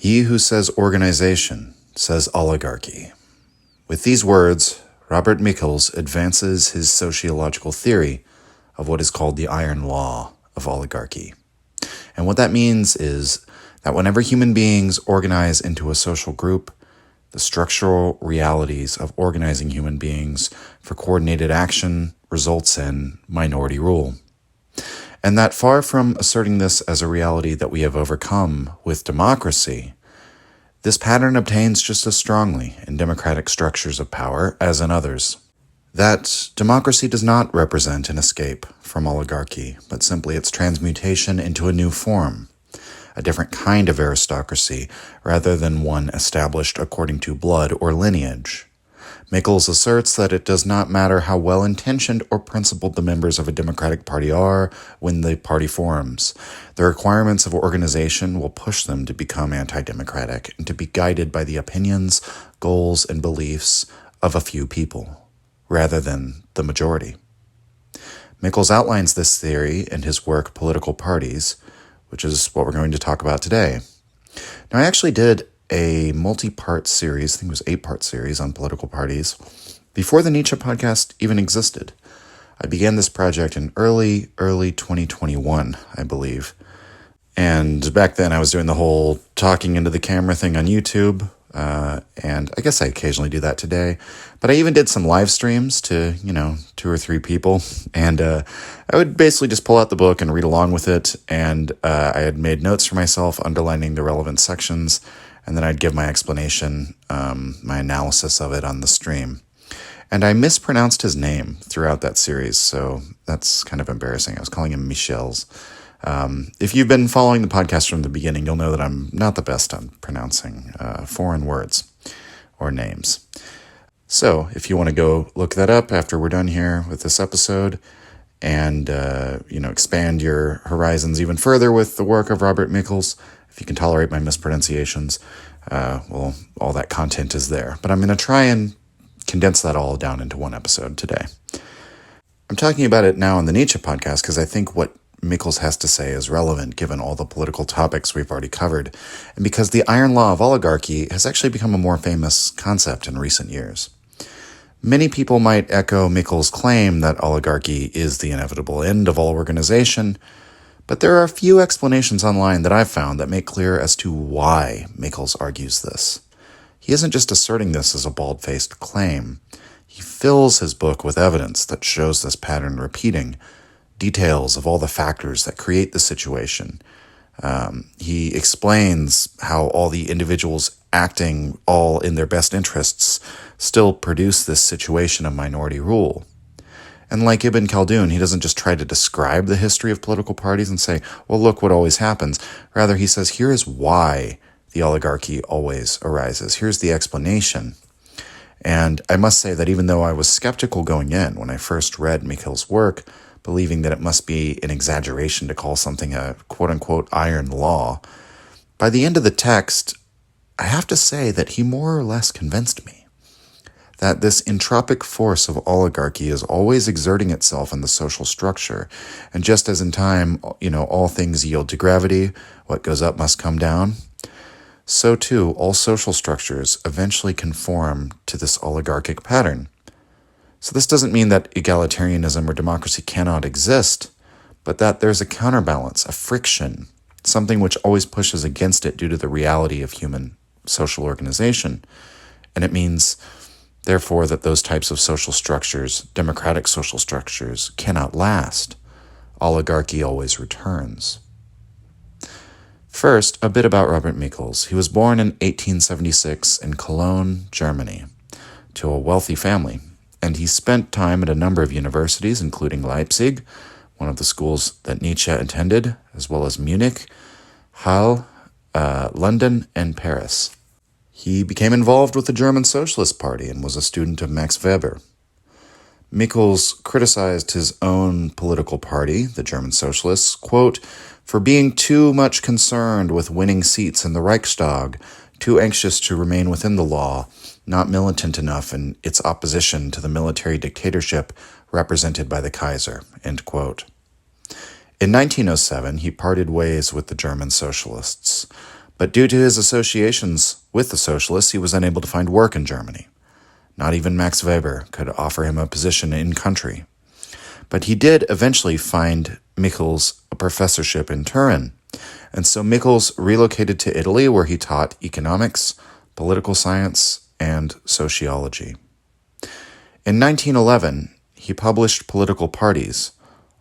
He who says organization says oligarchy. With these words, Robert Michels advances his sociological theory of what is called the Iron Law of Oligarchy. And what that means is that whenever human beings organize into a social group, the structural realities of organizing human beings for coordinated action results in minority rule. And that far from asserting this as a reality that we have overcome with democracy, this pattern obtains just as strongly in democratic structures of power as in others. That democracy does not represent an escape from oligarchy, but simply its transmutation into a new form, a different kind of aristocracy, rather than one established according to blood or lineage. Michels asserts that it does not matter how well-intentioned or principled the members of a democratic party are when the party forms. The requirements of organization will push them to become anti-democratic and to be guided by the opinions, goals, and beliefs of a few people, rather than the majority. Michels outlines this theory in his work Political Parties, which is what we're going to talk about today. Now, I actually did a multi-part series, I think it was 8-part series on political parties, before the Nietzsche podcast even existed. I began this project in early 2021, I believe. And back then I was doing the whole talking into the camera thing on YouTube, and I guess I occasionally do that today. But I even did some live streams to, 2 or 3 people. And I would basically just pull out the book and read along with it. And I had made notes for myself, underlining the relevant sections. And then I'd give my explanation, my analysis of it on the stream. And I mispronounced his name throughout that series, so that's kind of embarrassing. I was calling him Michels. If you've been following the podcast from the beginning, you'll know that I'm not the best on pronouncing foreign words or names. So if you want to go look that up after we're done here with this episode and, expand your horizons even further with the work of Robert Michels, if you can tolerate my mispronunciations, all that content is there. But I'm going to try and condense that all down into one episode today. I'm talking about it now on the Nietzsche podcast because I think what Michels has to say is relevant given all the political topics we've already covered, and because the Iron Law of Oligarchy has actually become a more famous concept in recent years. Many people might echo Michels' claim that oligarchy is the inevitable end of all organization, but there are a few explanations online that I've found that make clear as to why Michels argues this. He isn't just asserting this as a bald-faced claim. He fills his book with evidence that shows this pattern repeating, details of all the factors that create the situation. He explains how all the individuals acting all in their best interests still produce this situation of minority rule. And like Ibn Khaldun, he doesn't just try to describe the history of political parties and say, well, look what always happens. Rather, he says, here is why the oligarchy always arises. Here's the explanation. And I must say that even though I was skeptical going in when I first read Michels' work, believing that it must be an exaggeration to call something a quote-unquote iron law, by the end of the text, I have to say that he more or less convinced me that this entropic force of oligarchy is always exerting itself in the social structure. And just as in time, all things yield to gravity, what goes up must come down, so too all social structures eventually conform to this oligarchic pattern. So this doesn't mean that egalitarianism or democracy cannot exist, but that there's a counterbalance, a friction, something which always pushes against it due to the reality of human social organization. And it means, therefore, that those types of social structures, democratic social structures, cannot last. Oligarchy always returns. First, a bit about Robert Michels. He was born in 1876 in Cologne, Germany, to a wealthy family, and he spent time at a number of universities, including Leipzig, one of the schools that Nietzsche attended, as well as Munich, Halle, London, and Paris. He became involved with the German Socialist Party and was a student of Max Weber. Michels criticized his own political party, the German Socialists, quote, for being too much concerned with winning seats in the Reichstag, too anxious to remain within the law, not militant enough in its opposition to the military dictatorship represented by the Kaiser, end quote. In 1907, he parted ways with the German Socialists, But due to his associations with the socialists, he was unable to find work in Germany. Not even Max Weber could offer him a position in country. But he did eventually find Michels a professorship in Turin, and so Michels relocated to Italy, where he taught economics, political science, and sociology. In 1911, he published Political Parties,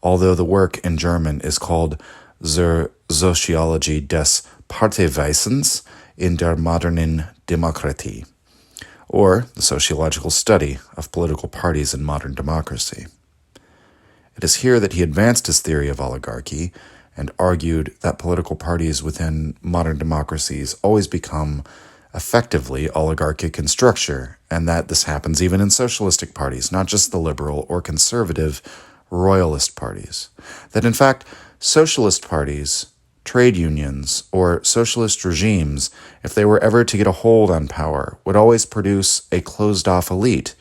although the work in German is called Zur Sociologie des Parteiwesens in der modernen Demokratie, or the sociological study of political parties in modern democracy. It is here that he advanced his theory of oligarchy and argued that political parties within modern democracies always become effectively oligarchic in structure, and that this happens even in socialistic parties, not just the liberal or conservative royalist parties. That in fact, socialist parties, trade unions, or socialist regimes, if they were ever to get a hold on power, would always produce a closed-off elite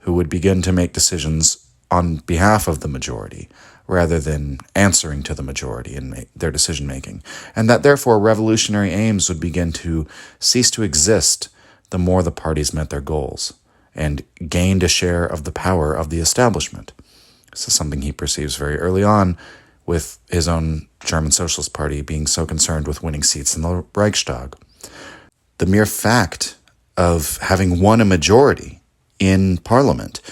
who would begin to make decisions on behalf of the majority, rather than answering to the majority in their decision-making, and that therefore revolutionary aims would begin to cease to exist the more the parties met their goals and gained a share of the power of the establishment. This is something he perceives very early on, with his own German Socialist Party being so concerned with winning seats in the Reichstag. The mere fact of having won a majority in parliament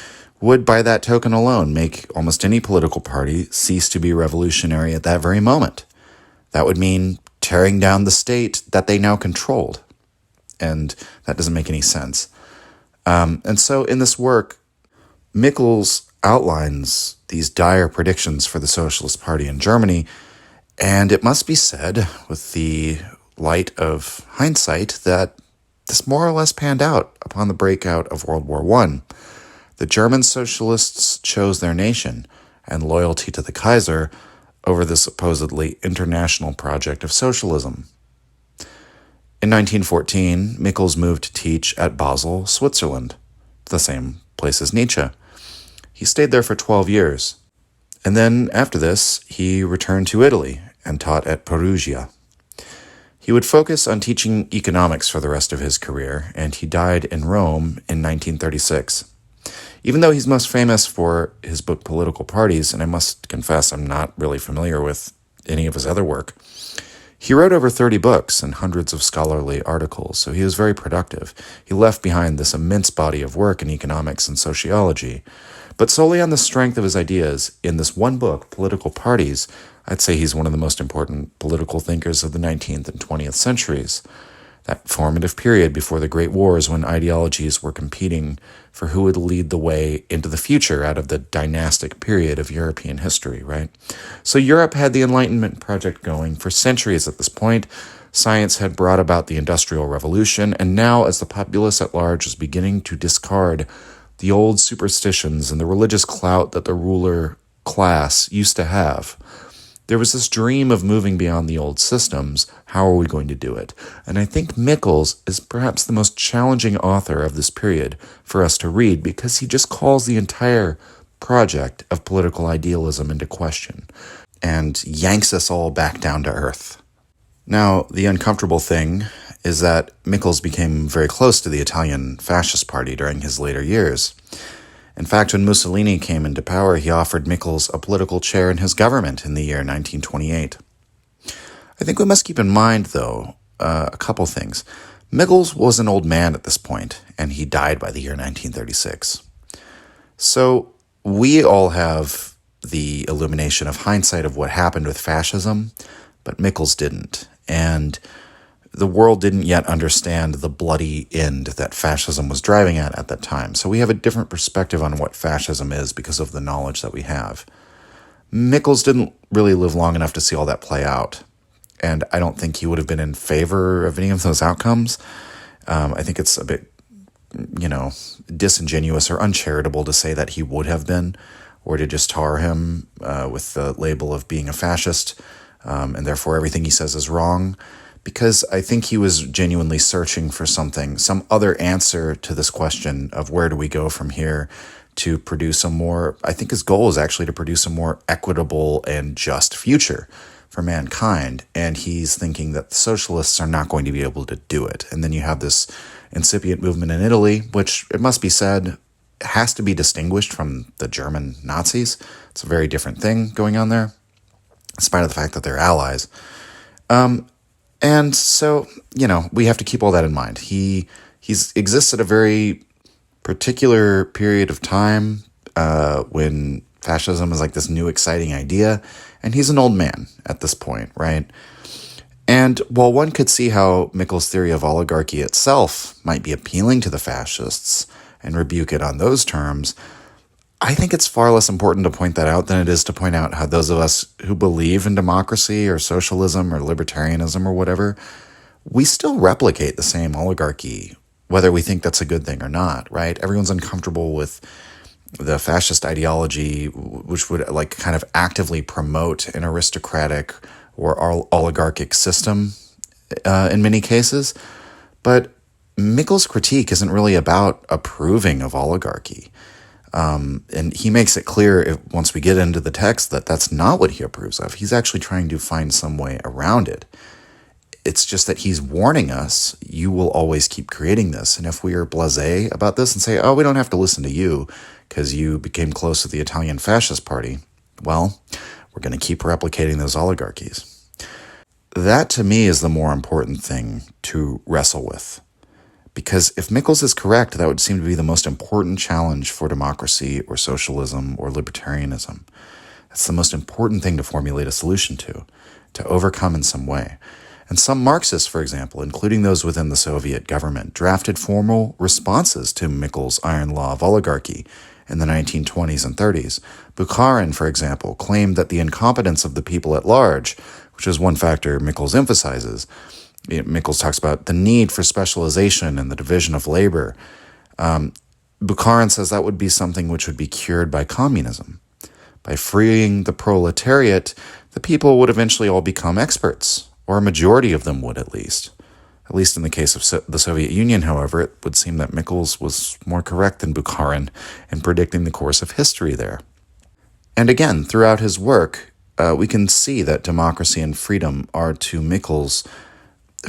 would, by that token alone, make almost any political party cease to be revolutionary at that very moment. That would mean tearing down the state that they now controlled, and that doesn't make any sense. And so in this work, Michels outlines these dire predictions for the Socialist Party in Germany, and it must be said, with the light of hindsight, that this more or less panned out upon the breakout of World War I. The German socialists chose their nation and loyalty to the Kaiser over the supposedly international project of socialism. In 1914, Michels moved to teach at Basel, Switzerland, the same place as Nietzsche. He stayed there for 12 years, and then after this, he returned to Italy and taught at Perugia. He would focus on teaching economics for the rest of his career, and he died in Rome in 1936. Even though he's most famous for his book Political Parties, and I must confess I'm not really familiar with any of his other work, he wrote over 30 books and hundreds of scholarly articles, so he was very productive. He left behind this immense body of work in economics and sociology. But solely on the strength of his ideas, in this one book, Political Parties, I'd say he's one of the most important political thinkers of the 19th and 20th centuries. That formative period before the Great Wars, when ideologies were competing for who would lead the way into the future out of the dynastic period of European history, right? So Europe had the Enlightenment project going for centuries at this point. Science had brought about the Industrial Revolution, and now as the populace at large was beginning to discard the old superstitions and the religious clout that the ruler class used to have, there was this dream of moving beyond the old systems. How are we going to do it? And I think Michels is perhaps the most challenging author of this period for us to read, because he just calls the entire project of political idealism into question and yanks us all back down to earth. Now, the uncomfortable thing is that Michels became very close to the Italian Fascist Party during his later years. In fact, when Mussolini came into power, he offered Michels a political chair in his government in the year 1928. I think we must keep in mind, though, a couple things. Michels was an old man at this point, and he died by the year 1936. So we all have the illumination of hindsight of what happened with fascism, but Michels didn't. And the world didn't yet understand the bloody end that fascism was driving at that time. So we have a different perspective on what fascism is because of the knowledge that we have. Michels didn't really live long enough to see all that play out, and I don't think he would have been in favor of any of those outcomes. I think it's a bit, disingenuous or uncharitable to say that he would have been, or to just tar him with the label of being a fascist, and therefore everything he says is wrong. Because I think he was genuinely searching for something, some other answer to this question of where do we go from here to produce I think his goal is actually to produce a more equitable and just future for mankind, and he's thinking that the socialists are not going to be able to do it. And then you have this incipient movement in Italy, which, it must be said, has to be distinguished from the German Nazis. It's a very different thing going on there, in spite of the fact that they're allies. And so, we have to keep all that in mind. He exists at a very particular period of time when fascism is like this new exciting idea, and he's an old man at this point, right? And while one could see how Michels' theory of oligarchy itself might be appealing to the fascists and rebuke it on those terms, I think it's far less important to point that out than it is to point out how those of us who believe in democracy or socialism or libertarianism or whatever, we still replicate the same oligarchy, whether we think that's a good thing or not, right? Everyone's uncomfortable with the fascist ideology, which would kind of actively promote an aristocratic or oligarchic system in many cases. But Michels' critique isn't really about approving of oligarchy. And he makes it clear once we get into the text that that's not what he approves of. He's actually trying to find some way around it. It's just that he's warning us, you will always keep creating this. And if we are blasé about this and say, oh, we don't have to listen to you because you became close with the Italian Fascist Party, well, we're going to keep replicating those oligarchies. That, to me, is the more important thing to wrestle with. Because if Michels is correct, that would seem to be the most important challenge for democracy or socialism or libertarianism. That's the most important thing to formulate a solution to overcome in some way. And some Marxists, for example, including those within the Soviet government, drafted formal responses to Michels' Iron Law of Oligarchy in the 1920s and 30s. Bukharin, for example, claimed that the incompetence of the people at large, which is one factor Michels emphasizes. Michels talks about the need for specialization and the division of labor. Bukharin says that would be something which would be cured by communism. By freeing the proletariat, the people would eventually all become experts, or a majority of them would at least. At least in the case of the Soviet Union, however, it would seem that Michels was more correct than Bukharin in predicting the course of history there. And again, throughout his work, we can see that democracy and freedom are to Michels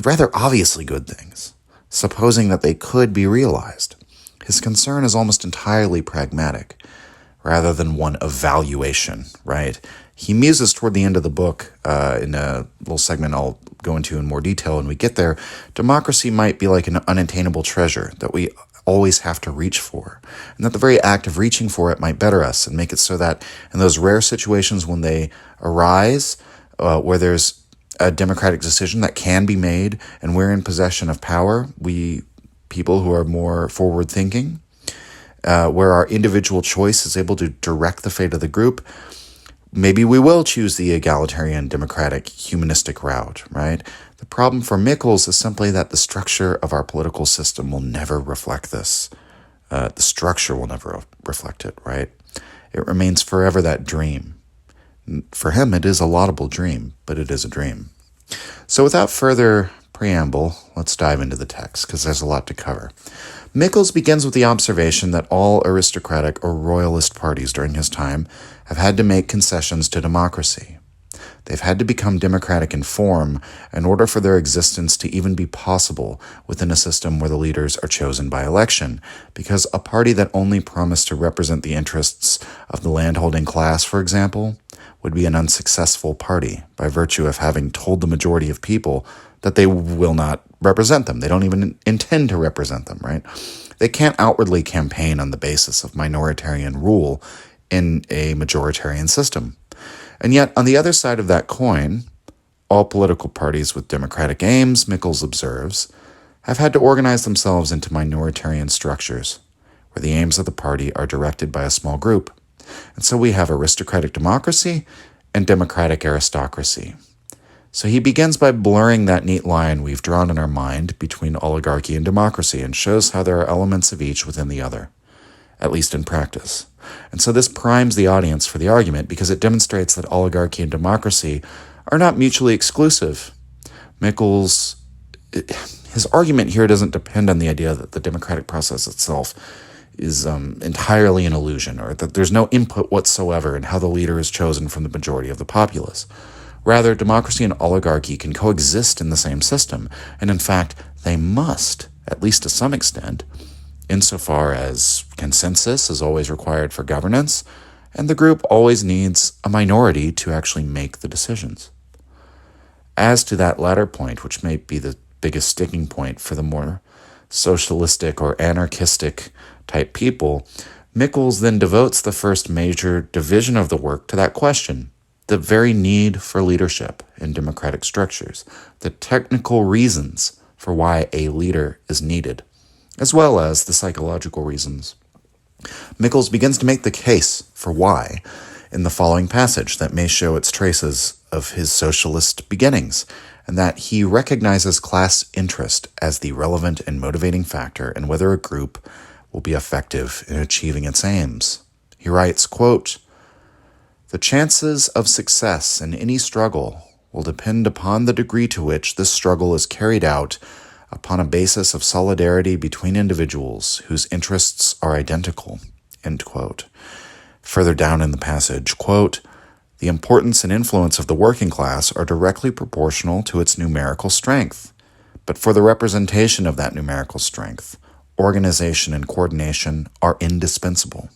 rather obviously good things, supposing that they could be realized. His concern is almost entirely pragmatic, rather than one of valuation, right? He muses toward the end of the book, in a little segment I'll go into in more detail when we get there, democracy might be like an unattainable treasure that we always have to reach for, and that the very act of reaching for it might better us and make it so that in those rare situations when they arise, where there's a democratic decision that can be made and we're in possession of power, we people who are more forward-thinking, where our individual choice is able to direct the fate of the group, maybe we will choose the egalitarian, democratic, humanistic route, right? The problem for Michels is simply that the structure of our political system will never reflect this. The structure will never reflect it, right? It remains forever that dream. For him, it is a laudable dream, but it is a dream. So without further preamble, let's dive into the text, because there's a lot to cover. Michels begins with the observation that all aristocratic or royalist parties during his time have had to make concessions to democracy. They've had to become democratic in form in order for their existence to even be possible within a system where the leaders are chosen by election, because a party that only promised to represent the interests of the landholding class, for example, would be an unsuccessful party by virtue of having told the majority of people that they will not represent them. They don't even intend to represent them, right? They can't outwardly campaign on the basis of minoritarian rule in a majoritarian system. And yet, on the other side of that coin, all political parties with democratic aims, Michels observes, have had to organize themselves into minoritarian structures, where the aims of the party are directed by a small group. And so we have aristocratic democracy and democratic aristocracy. So he begins by blurring that neat line we've drawn in our mind between oligarchy and democracy and shows how there are elements of each within the other, at least in practice. And so this primes the audience for the argument because it demonstrates that oligarchy and democracy are not mutually exclusive. Michels, his argument here doesn't depend on the idea that the democratic process itself is entirely an illusion, or that there's no input whatsoever in how the leader is chosen from the majority of the populace. Rather, democracy and oligarchy can coexist in the same system, and in fact, they must, at least to some extent, insofar as consensus is always required for governance, and the group always needs a minority to actually make the decisions. As to that latter point, which may be the biggest sticking point for the more socialistic or anarchistic type people, Michels then devotes the first major division of the work to that question, the very need for leadership in democratic structures, the technical reasons for why a leader is needed, as well as the psychological reasons. Michels begins to make the case for why in the following passage that may show its traces of his socialist beginnings, and that he recognizes class interest as the relevant and motivating factor in whether a group will be effective in achieving its aims. He writes, quote, "The chances of success in any struggle will depend upon the degree to which this struggle is carried out upon a basis of solidarity between individuals whose interests are identical." End quote. Further down in the passage, quote, "The importance and influence of the working class are directly proportional to its numerical strength. But for the representation of that numerical strength, organization and coordination are indispensable.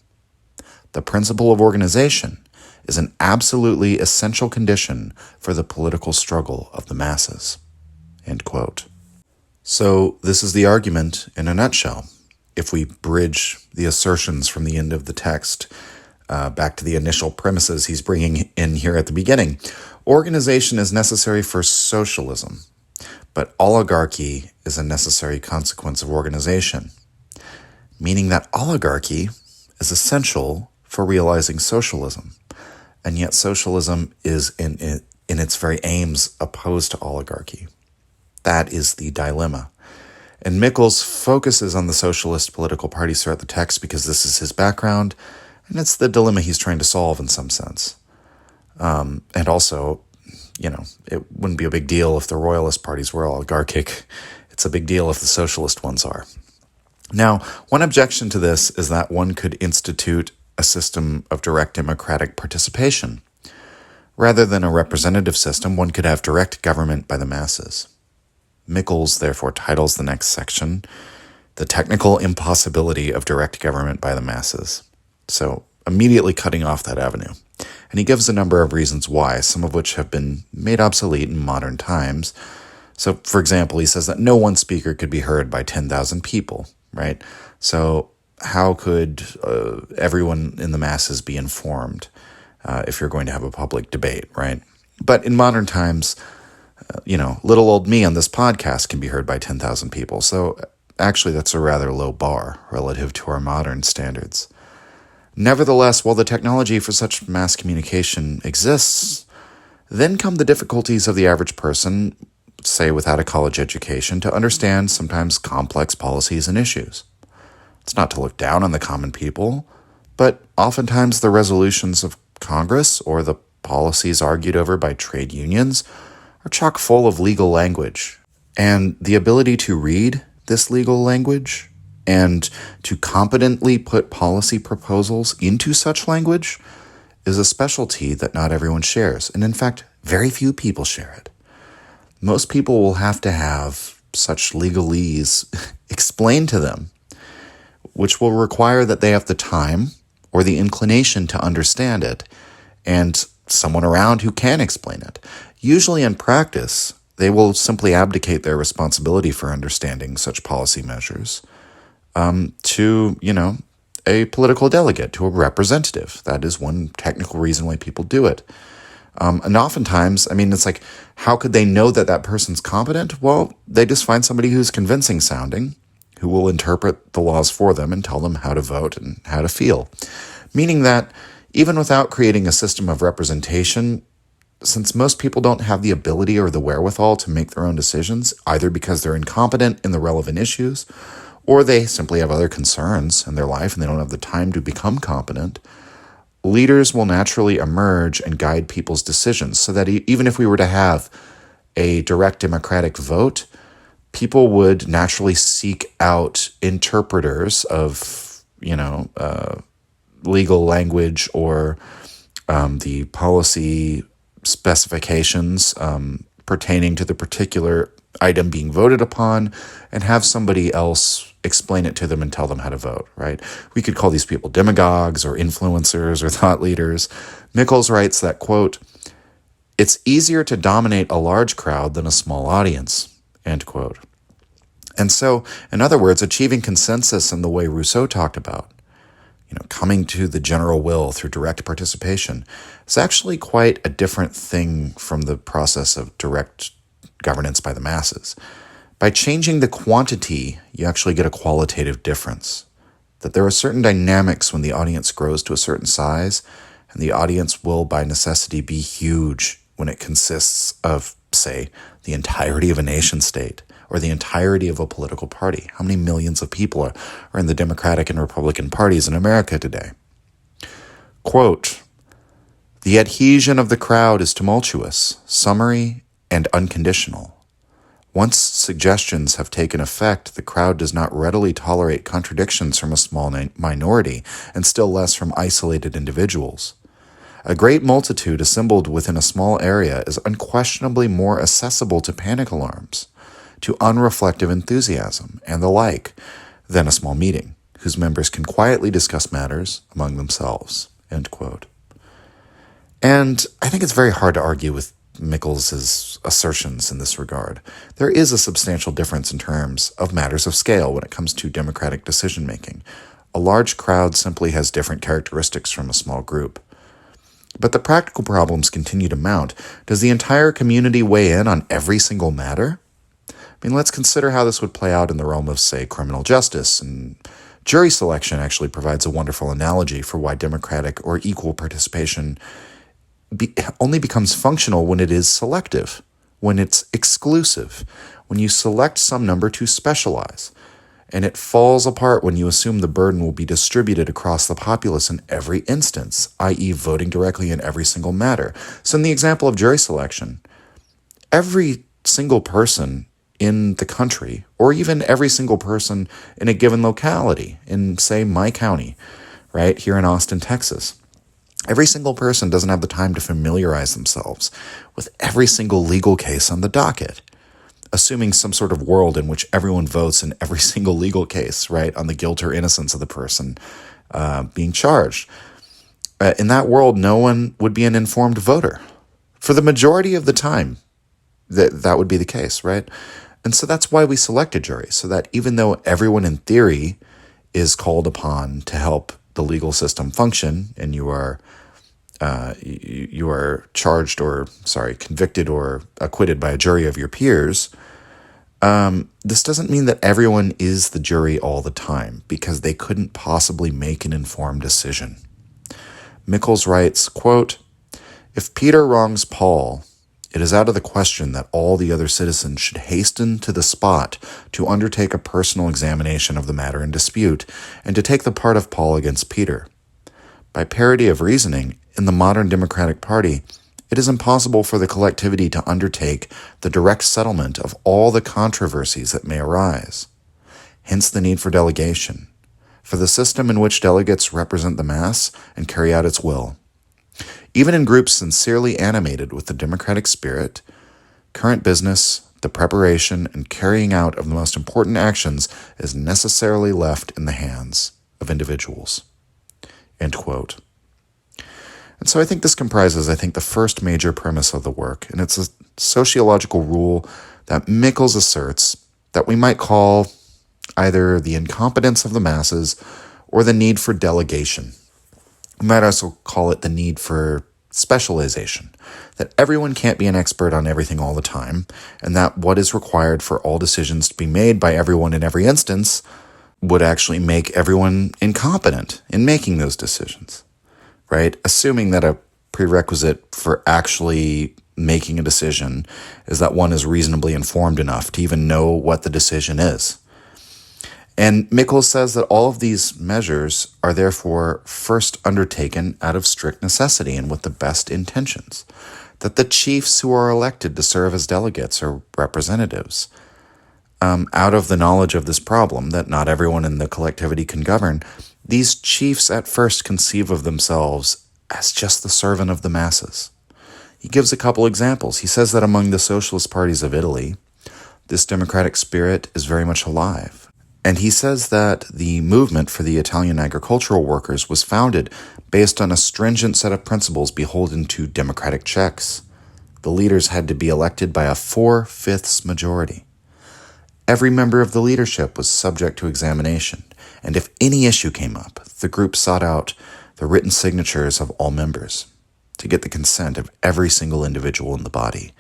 The principle of organization is an absolutely essential condition for the political struggle of the masses." End quote. So this is the argument in a nutshell. If we bridge the assertions from the end of the text back to the initial premises he's bringing in here at the beginning, organization is necessary for socialism, but oligarchy is a necessary consequence of organization, meaning that oligarchy is essential for realizing socialism, and yet socialism is in its very aims opposed to oligarchy. That is the dilemma. And Michels focuses on the socialist political parties throughout the text because this is his background, and it's the dilemma he's trying to solve in some sense. And also, it wouldn't be a big deal if the royalist parties were oligarchic. It's a big deal if the socialist ones are. Now, one objection to this is that one could institute a system of direct democratic participation. Rather than a representative system, one could have direct government by the masses. Michels therefore titles the next section, "The Technical Impossibility of Direct Government by the Masses." So immediately cutting off that avenue. And he gives a number of reasons why, some of which have been made obsolete in modern times. So, for example, he says that no one speaker could be heard by 10,000 people, right? So how could everyone in the masses be informed if you're going to have a public debate, right? But in modern times, little old me on this podcast can be heard by 10,000 people. So actually, that's a rather low bar relative to our modern standards. Nevertheless, while the technology for such mass communication exists, then come the difficulties of the average person, say without a college education, to understand sometimes complex policies and issues. It's not to look down on the common people, but oftentimes the resolutions of Congress or the policies argued over by trade unions are chock full of legal language. And the ability to read this legal language and to competently put policy proposals into such language is a specialty that not everyone shares. And in fact, very few people share it. Most people will have to have such legalese explained to them, which will require that they have the time or the inclination to understand it and someone around who can explain it. Usually in practice, they will simply abdicate their responsibility for understanding such policy measures to, a political delegate, to a representative. That is one technical reason why people do it. And oftentimes, it's like, how could they know that that person's competent? Well, they just find somebody who's convincing sounding, who will interpret the laws for them and tell them how to vote and how to feel. Meaning that even without creating a system of representation, since most people don't have the ability or the wherewithal to make their own decisions, either because they're incompetent in the relevant issues, or they simply have other concerns in their life and they don't have the time to become competent, leaders will naturally emerge and guide people's decisions so that even if we were to have a direct democratic vote, people would naturally seek out interpreters of, legal language or the policy specifications pertaining to the particular item being voted upon and have somebody else explain it to them and tell them how to vote, right? We could call these people demagogues or influencers or thought leaders. Michels writes that, quote, "It's easier to dominate a large crowd than a small audience," end quote. And so, in other words, achieving consensus in the way Rousseau talked about, coming to the general will through direct participation, is actually quite a different thing from the process of direct governance by the masses. By changing the quantity, you actually get a qualitative difference. That there are certain dynamics when the audience grows to a certain size, and the audience will, by necessity, be huge when it consists of, say, the entirety of a nation state or the entirety of a political party. How many millions of people are in the Democratic and Republican parties in America today? Quote, "The adhesion of the crowd is tumultuous, summary, and unconditional. Once suggestions have taken effect, the crowd does not readily tolerate contradictions from a small minority, and still less from isolated individuals. A great multitude assembled within a small area is unquestionably more accessible to panic alarms, to unreflective enthusiasm, and the like, than a small meeting, whose members can quietly discuss matters among themselves," end quote. And I think it's very hard to argue with Michels' assertions in this regard. There is a substantial difference in terms of matters of scale when it comes to democratic decision-making. A large crowd simply has different characteristics from a small group. But the practical problems continue to mount. Does the entire community weigh in on every single matter? Let's consider how this would play out in the realm of, say, criminal justice. And jury selection actually provides a wonderful analogy for why democratic or equal participation only becomes functional when it is selective, when it's exclusive, when you select some number to specialize. And it falls apart when you assume the burden will be distributed across the populace in every instance, i.e. voting directly in every single matter. So in the example of jury selection, every single person in the country, or even every single person in a given locality, in, say, my county, right, here in Austin, Texas, every single person doesn't have the time to familiarize themselves with every single legal case on the docket, assuming some sort of world in which everyone votes in every single legal case, right, on the guilt or innocence of the person being charged. In that world, no one would be an informed voter. For the majority of the time, that would be the case, right? And so that's why we select a jury, so that even though everyone in theory is called upon to help the legal system function, and you are charged convicted or acquitted by a jury of your peers, this doesn't mean that everyone is the jury all the time, because they couldn't possibly make an informed decision. Michels writes, quote, "If Peter wrongs Paul, it is out of the question that all the other citizens should hasten to the spot to undertake a personal examination of the matter in dispute, and to take the part of Paul against Peter. By parity of reasoning, in the modern Democratic Party, it is impossible for the collectivity to undertake the direct settlement of all the controversies that may arise. Hence the need for delegation, for the system in which delegates represent the mass and carry out its will. Even in groups sincerely animated with the democratic spirit, current business, the preparation and carrying out of the most important actions is necessarily left in the hands of individuals." End quote. And so I think this comprises, the first major premise of the work, and it's a sociological rule that Michels asserts that we might call either the incompetence of the masses or the need for delegation. We might also call it the need for specialization, that everyone can't be an expert on everything all the time, and that what is required for all decisions to be made by everyone in every instance would actually make everyone incompetent in making those decisions, right? Assuming that a prerequisite for actually making a decision is that one is reasonably informed enough to even know what the decision is. And Michels says that all of these measures are therefore first undertaken out of strict necessity and with the best intentions, that the chiefs who are elected to serve as delegates or representatives, out of the knowledge of this problem that not everyone in the collectivity can govern, these chiefs at first conceive of themselves as just the servant of the masses. He gives a couple examples. He says that among the socialist parties of Italy, this democratic spirit is very much alive. And he says that the movement for the Italian agricultural workers was founded based on a stringent set of principles beholden to democratic checks. The leaders had to be elected by a 4/5 majority. Every member of the leadership was subject to examination, and if any issue came up, the group sought out the written signatures of all members to get the consent of every single individual in the body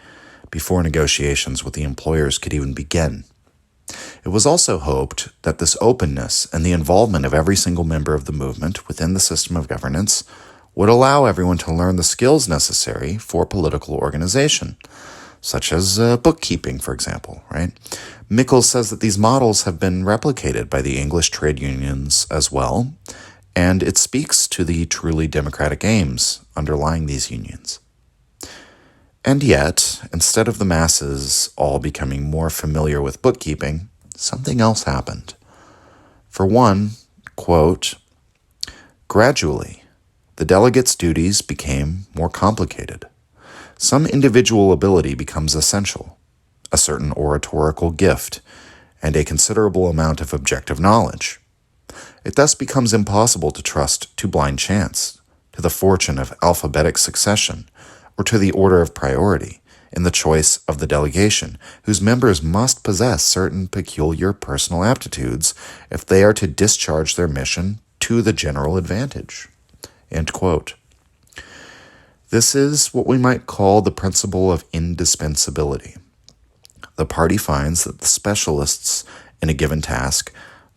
before negotiations with the employers could even begin. It was also hoped that this openness and the involvement of every single member of the movement within the system of governance would allow everyone to learn the skills necessary for political organization, such as bookkeeping, for example, right? Michels says that these models have been replicated by the English trade unions as well, and it speaks to the truly democratic aims underlying these unions. And yet, instead of the masses all becoming more familiar with bookkeeping, something else happened. For one, quote, gradually, the delegates' duties became more complicated. Some individual ability becomes essential, a certain oratorical gift, and a considerable amount of objective knowledge. It thus becomes impossible to trust to blind chance, to the fortune of alphabetic succession, or to the order of priority in the choice of the delegation, whose members must possess certain peculiar personal aptitudes if they are to discharge their mission to the general advantage. End quote. This is what we might call the principle of indispensability. The party finds that the specialists in a given task,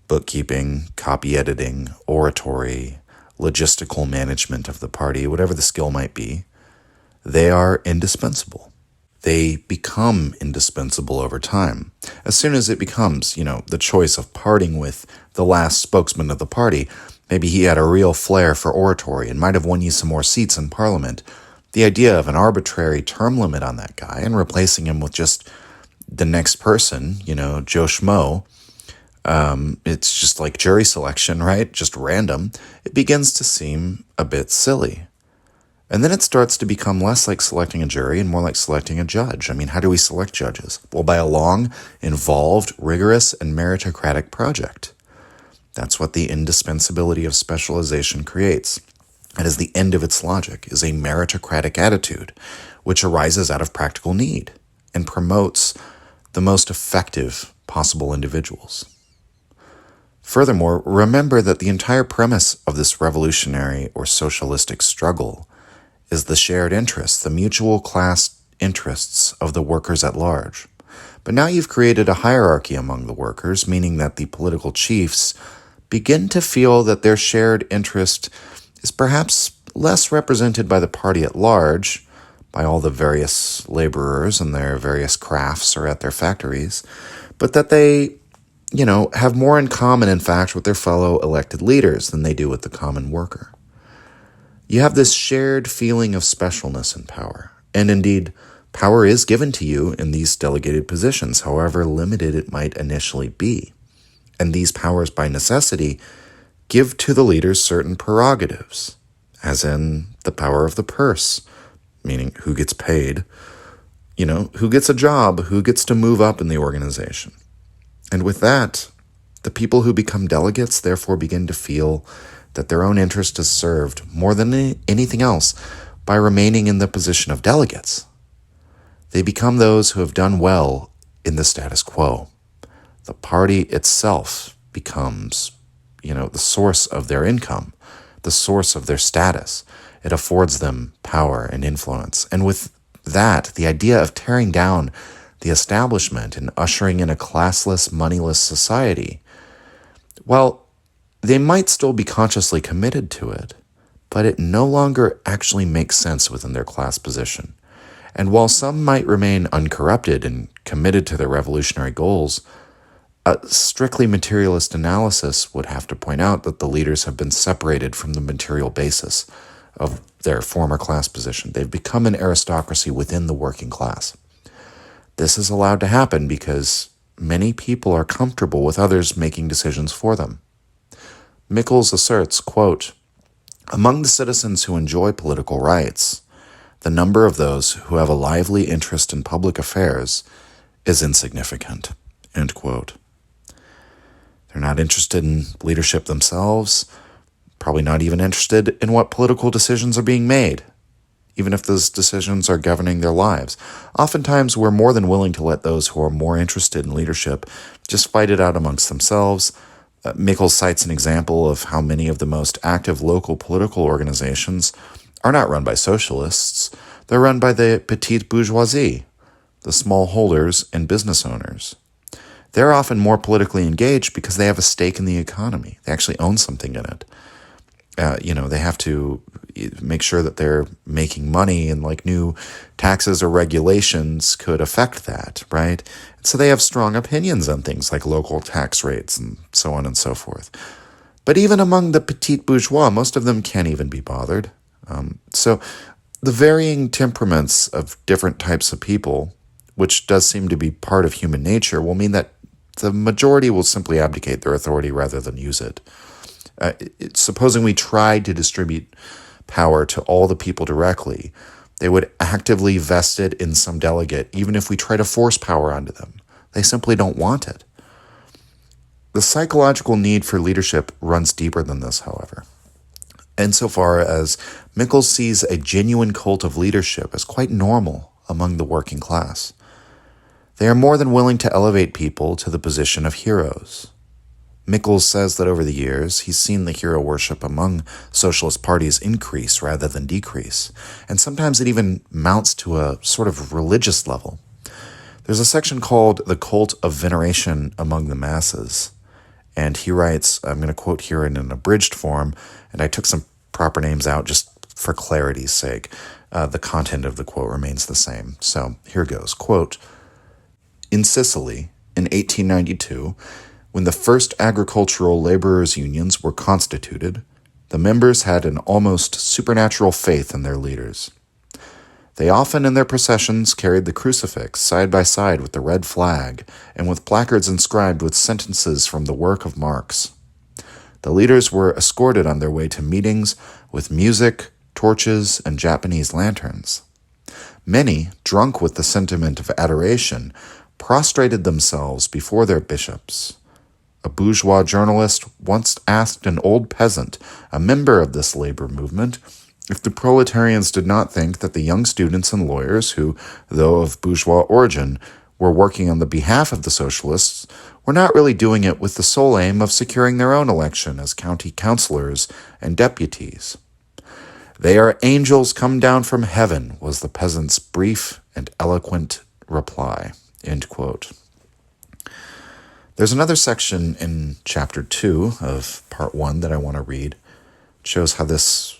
bookkeeping, copy editing, oratory, logistical management of the party, whatever the skill might be, they are indispensable. They become indispensable over time. As soon as it becomes, the choice of parting with the last spokesman of the party, maybe he had a real flair for oratory and might have won you some more seats in Parliament, the idea of an arbitrary term limit on that guy and replacing him with just the next person, Joe Schmo, it's just like jury selection, right? Just random. It begins to seem a bit silly. And then it starts to become less like selecting a jury and more like selecting a judge. I mean, how do we select judges? Well, by a long, involved, rigorous, and meritocratic project. That's what the indispensability of specialization creates. And as the end of its logic is a meritocratic attitude, which arises out of practical need and promotes the most effective possible individuals. Furthermore, remember that the entire premise of this revolutionary or socialistic struggle is the shared interests, the mutual class interests of the workers at large. But now you've created a hierarchy among the workers, meaning that the political chiefs begin to feel that their shared interest is perhaps less represented by the party at large, by all the various laborers and their various crafts or at their factories, but that they, have more in common, in fact, with their fellow elected leaders than they do with the common worker. You have this shared feeling of specialness and power. And indeed, power is given to you in these delegated positions, however limited it might initially be. And these powers, by necessity, give to the leaders certain prerogatives, as in the power of the purse, meaning who gets paid, who gets a job, who gets to move up in the organization. And with that, the people who become delegates therefore begin to feel that their own interest is served more than anything else by remaining in the position of delegates. They become those who have done well in the status quo. The party itself becomes, the source of their income, the source of their status. It affords them power and influence. And with that, the idea of tearing down the establishment and ushering in a classless, moneyless society, well, they might still be consciously committed to it, but it no longer actually makes sense within their class position. And while some might remain uncorrupted and committed to their revolutionary goals, a strictly materialist analysis would have to point out that the leaders have been separated from the material basis of their former class position. They've become an aristocracy within the working class. This is allowed to happen because many people are comfortable with others making decisions for them. Michels asserts, quote, among the citizens who enjoy political rights, the number of those who have a lively interest in public affairs is insignificant." End quote. They're not interested in leadership themselves, probably not even interested in what political decisions are being made, even if those decisions are governing their lives. Oftentimes, we're more than willing to let those who are more interested in leadership just fight it out amongst themselves. Michels cites an example of how many of the most active local political organizations are not run by socialists. They're run by the petite bourgeoisie, the small holders and business owners. They're often more politically engaged because they have a stake in the economy. They actually own something in it. They have to make sure that they're making money, and like new taxes or regulations could affect that, right? So they have strong opinions on things like local tax rates and so on and so forth. But even among the petite bourgeois, most of them can't even be bothered. So the varying temperaments of different types of people, which does seem to be part of human nature, will mean that the majority will simply abdicate their authority rather than use it. Supposing we tried to distribute power to all the people directly, they would actively vest it in some delegate, even if we try to force power onto them. They simply don't want it. The psychological need for leadership runs deeper than this, however. Insofar as Michels sees a genuine cult of leadership as quite normal among the working class. They are more than willing to elevate people to the position of heroes. Michels says that over the years, he's seen the hero worship among socialist parties increase rather than decrease, and sometimes it even mounts to a sort of religious level. There's a section called The Cult of Veneration Among the Masses, and he writes, I'm going to quote here in an abridged form, and I took some proper names out just for clarity's sake. The content of the quote remains the same. So here goes, quote, "In Sicily, in 1892, when the first agricultural laborers' unions were constituted, the members had an almost supernatural faith in their leaders. They often in their processions carried the crucifix side by side with the red flag and with placards inscribed with sentences from the work of Marx. The leaders were escorted on their way to meetings with music, torches, and Japanese lanterns. Many, drunk with the sentiment of adoration, prostrated themselves before their bishops. A bourgeois journalist once asked an old peasant, a member of this labor movement, if the proletarians did not think that the young students and lawyers who, though of bourgeois origin, were working on the behalf of the socialists, were not really doing it with the sole aim of securing their own election as county councillors and deputies. They are angels come down from heaven, was the peasant's brief and eloquent reply." End quote. There's another section in chapter 2 of part 1 that I want to read. It shows how this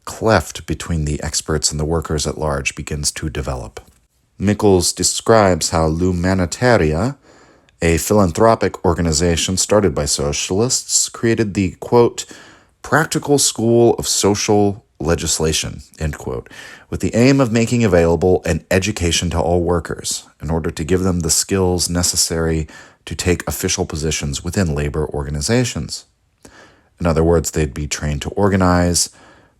cleft between the experts and the workers at large begins to develop. Michels describes how L'Humanitaria, a philanthropic organization started by socialists, created the, quote, "practical school of social legislation," end quote, with the aim of making available an education to all workers in order to give them the skills necessary to take official positions within labor organizations. In other words, they'd be trained to organize,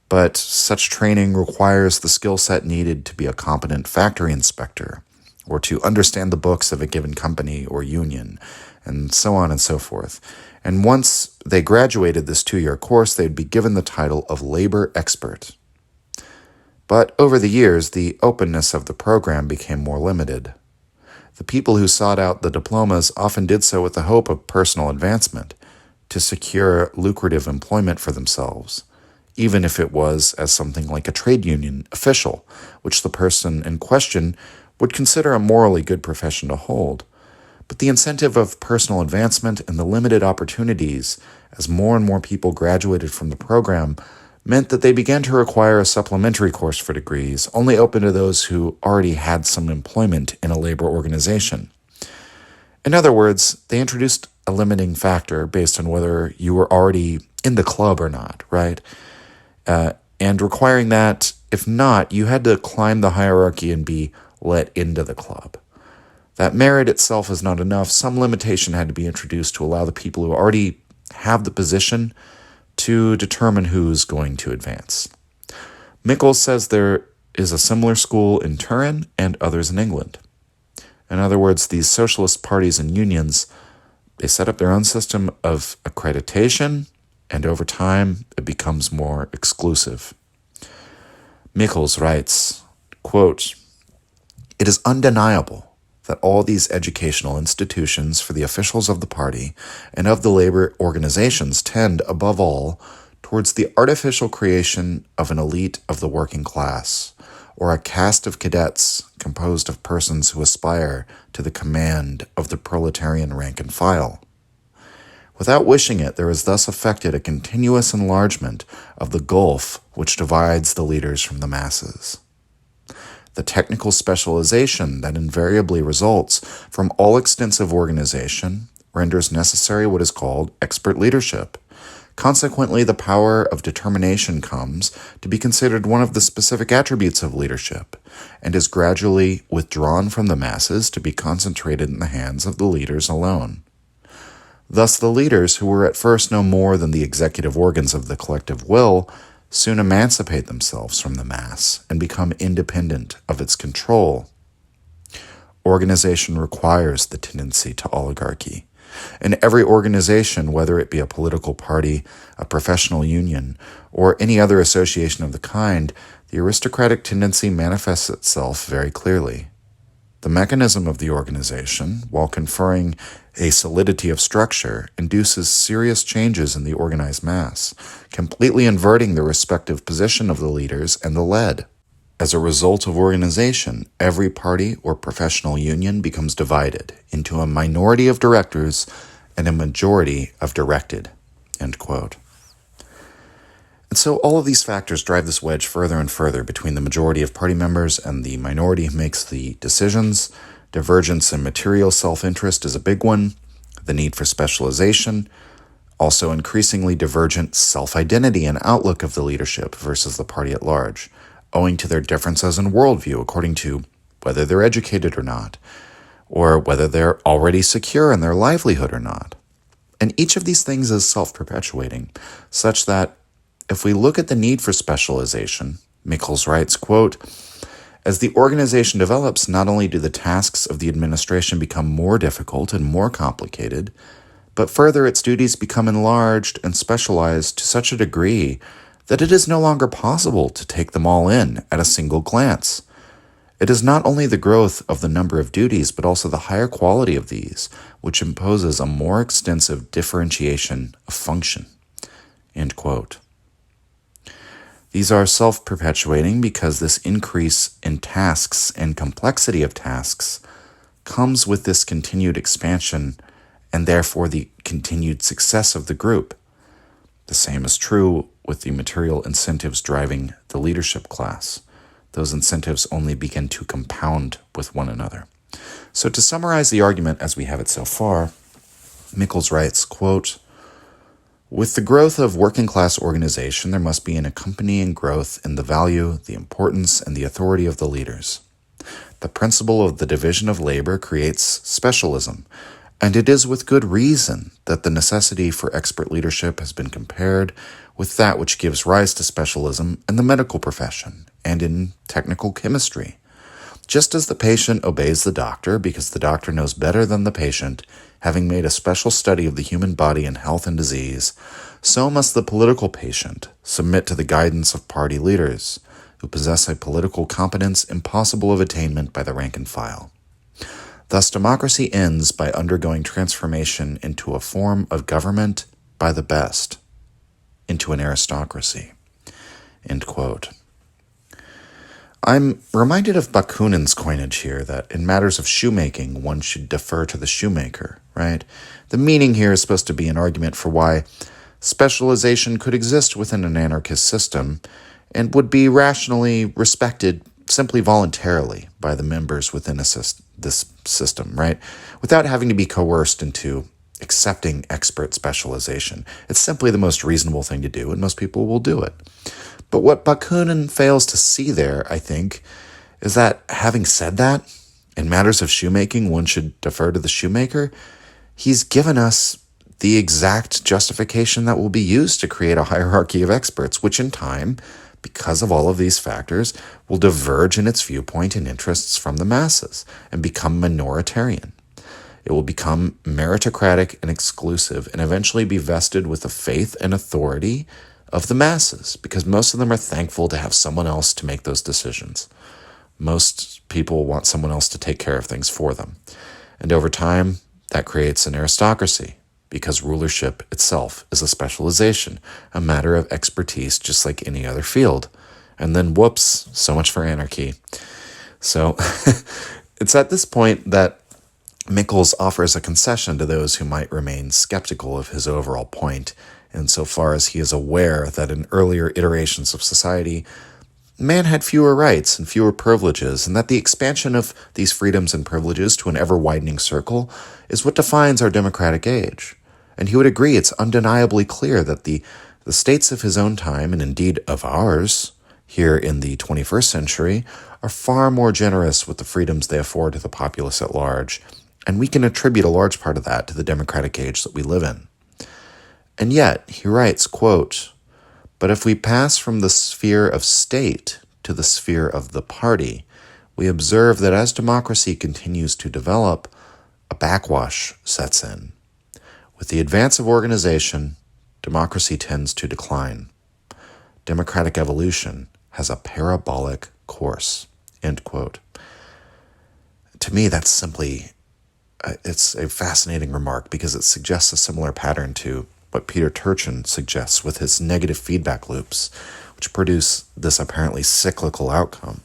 but such training requires the skill set needed to be a competent factory inspector, or to understand the books of a given company or union, and so on and so forth. And once they graduated this 2-year course, they'd be given the title of labor expert. But over the years, the openness of the program became more limited. The people who sought out the diplomas often did so with the hope of personal advancement, to secure lucrative employment for themselves, even if it was as something like a trade union official, which the person in question would consider a morally good profession to hold. But the incentive of personal advancement and the limited opportunities as more and more people graduated from the program meant that they began to require a supplementary course for degrees, only open to those who already had some employment in a labor organization. In other words, they introduced a limiting factor based on whether you were already in the club or not, right? And requiring that, if not, you had to climb the hierarchy and be let into the club. That merit itself is not enough. Some limitation had to be introduced to allow the people who already have the position to determine who's going to advance. Michels says there is a similar school in Turin and others in England. In other words, these socialist parties and unions, they set up their own system of accreditation, and over time, it becomes more exclusive. Michels writes, quote, "It is undeniable that all these educational institutions for the officials of the party and of the labor organizations tend, above all, towards the artificial creation of an elite of the working class, or a caste of cadets composed of persons who aspire to the command of the proletarian rank and file. Without wishing it, there is thus effected a continuous enlargement of the gulf which divides the leaders from the masses. The technical specialization that invariably results from all extensive organization renders necessary what is called expert leadership. Consequently, the power of determination comes to be considered one of the specific attributes of leadership, and is gradually withdrawn from the masses to be concentrated in the hands of the leaders alone. Thus, the leaders, who were at first no more than the executive organs of the collective will, soon emancipate themselves from the mass and become independent of its control. Organization requires the tendency to oligarchy. In every organization, whether it be a political party, a professional union, or any other association of the kind, the aristocratic tendency manifests itself very clearly. The mechanism of the organization, while conferring a solidity of structure, induces serious changes in the organized mass, completely inverting the respective position of the leaders and the led. As a result of organization, every party or professional union becomes divided into a minority of directors and a majority of directed." End quote. And so all of these factors drive this wedge further and further between the majority of party members and the minority who makes the decisions. Divergence in material self-interest is a big one. The need for specialization. Also increasingly divergent self-identity and outlook of the leadership versus the party at large, owing to their differences in worldview according to whether they're educated or not, or whether they're already secure in their livelihood or not. And each of these things is self-perpetuating, such that if we look at the need for specialization, Michels writes, quote, "As the organization develops, not only do the tasks of the administration become more difficult and more complicated, but further its duties become enlarged and specialized to such a degree that it is no longer possible to take them all in at a single glance. It is not only the growth of the number of duties, but also the higher quality of these, which imposes a more extensive differentiation of function." End quote. These are self-perpetuating because this increase in tasks and complexity of tasks comes with this continued expansion and therefore the continued success of the group. The same is true with the material incentives driving the leadership class. Those incentives only begin to compound with one another. So to summarize the argument as we have it so far, Michels writes, quote, "With the growth of working-class organization, there must be an accompanying growth in the value, the importance, and the authority of the leaders. The principle of the division of labor creates specialism, and it is with good reason that the necessity for expert leadership has been compared with that which gives rise to specialism in the medical profession and in technical chemistry. Just as the patient obeys the doctor because the doctor knows better than the patient, having made a special study of the human body in health and disease, so must the political patient submit to the guidance of party leaders, who possess a political competence impossible of attainment by the rank and file. Thus, democracy ends by undergoing transformation into a form of government by the best, into an aristocracy." End quote. I'm reminded of Bakunin's coinage here that in matters of shoemaking, one should defer to the shoemaker, right? The meaning here is supposed to be an argument for why specialization could exist within an anarchist system and would be rationally respected simply voluntarily by the members within this system, right? Without having to be coerced into accepting expert specialization. It's simply the most reasonable thing to do, and most people will do it. But what Bakunin fails to see there, I think, is that having said that, in matters of shoemaking, one should defer to the shoemaker. He's given us the exact justification that will be used to create a hierarchy of experts, which in time because of all of these factors, will diverge in its viewpoint and interests from the masses and become minoritarian. It will become meritocratic and exclusive and eventually be vested with the faith and authority of the masses, because most of them are thankful to have someone else to make those decisions. Most people want someone else to take care of things for them. And over time, that creates an aristocracy, because rulership itself is a specialization, a matter of expertise, just like any other field. And then, whoops, so much for anarchy. So it's at this point that Michels offers a concession to those who might remain skeptical of his overall point, insofar as he is aware that in earlier iterations of society, man had fewer rights and fewer privileges, and that the expansion of these freedoms and privileges to an ever-widening circle is what defines our democratic age. And he would agree it's undeniably clear that the states of his own time, and indeed of ours, here in the 21st century, are far more generous with the freedoms they afford to the populace at large, and we can attribute a large part of that to the democratic age that we live in. And yet, he writes, quote, "But if we pass from the sphere of state to the sphere of the party, we observe that as democracy continues to develop, a backwash sets in. With the advance of organization, democracy tends to decline. Democratic evolution has a parabolic course." End quote. To me, that's simply, it's a fascinating remark, because it suggests a similar pattern to what Peter Turchin suggests with his negative feedback loops, which produce this apparently cyclical outcome.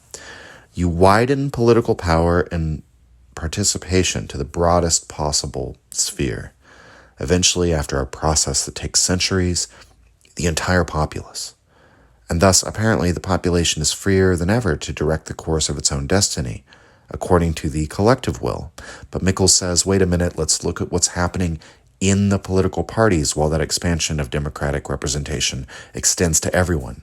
You widen political power and participation to the broadest possible sphere. Eventually, after a process that takes centuries, the entire populace. And thus, apparently, the population is freer than ever to direct the course of its own destiny, according to the collective will. But Michels says, wait a minute, let's look at what's happening in the political parties while that expansion of democratic representation extends to everyone.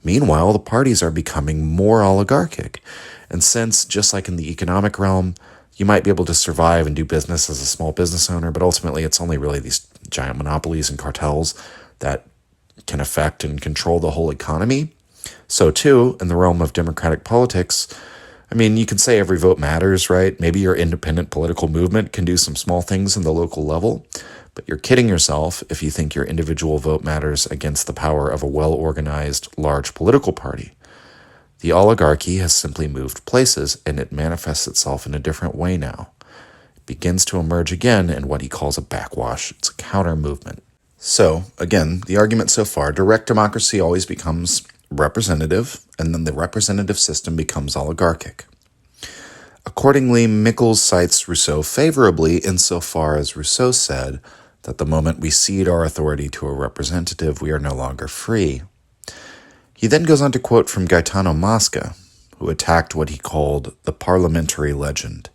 Meanwhile, the parties are becoming more oligarchic. And since, just like in the economic realm, you might be able to survive and do business as a small business owner, but ultimately it's only really these giant monopolies and cartels that can affect and control the whole economy. So too, in the realm of democratic politics, I mean, you can say every vote matters, right? Maybe your independent political movement can do some small things in the local level, but you're kidding yourself if you think your individual vote matters against the power of a well-organized, large political party. The oligarchy has simply moved places, and it manifests itself in a different way now. It begins to emerge again in what he calls a backwash. It's a counter-movement. So, again, the argument so far, direct democracy always becomes representative, and then the representative system becomes oligarchic. Accordingly, Michels cites Rousseau favorably insofar as Rousseau said that the moment we cede our authority to a representative, we are no longer free. He then goes on to quote from Gaetano Mosca, who attacked what he called the parliamentary legend.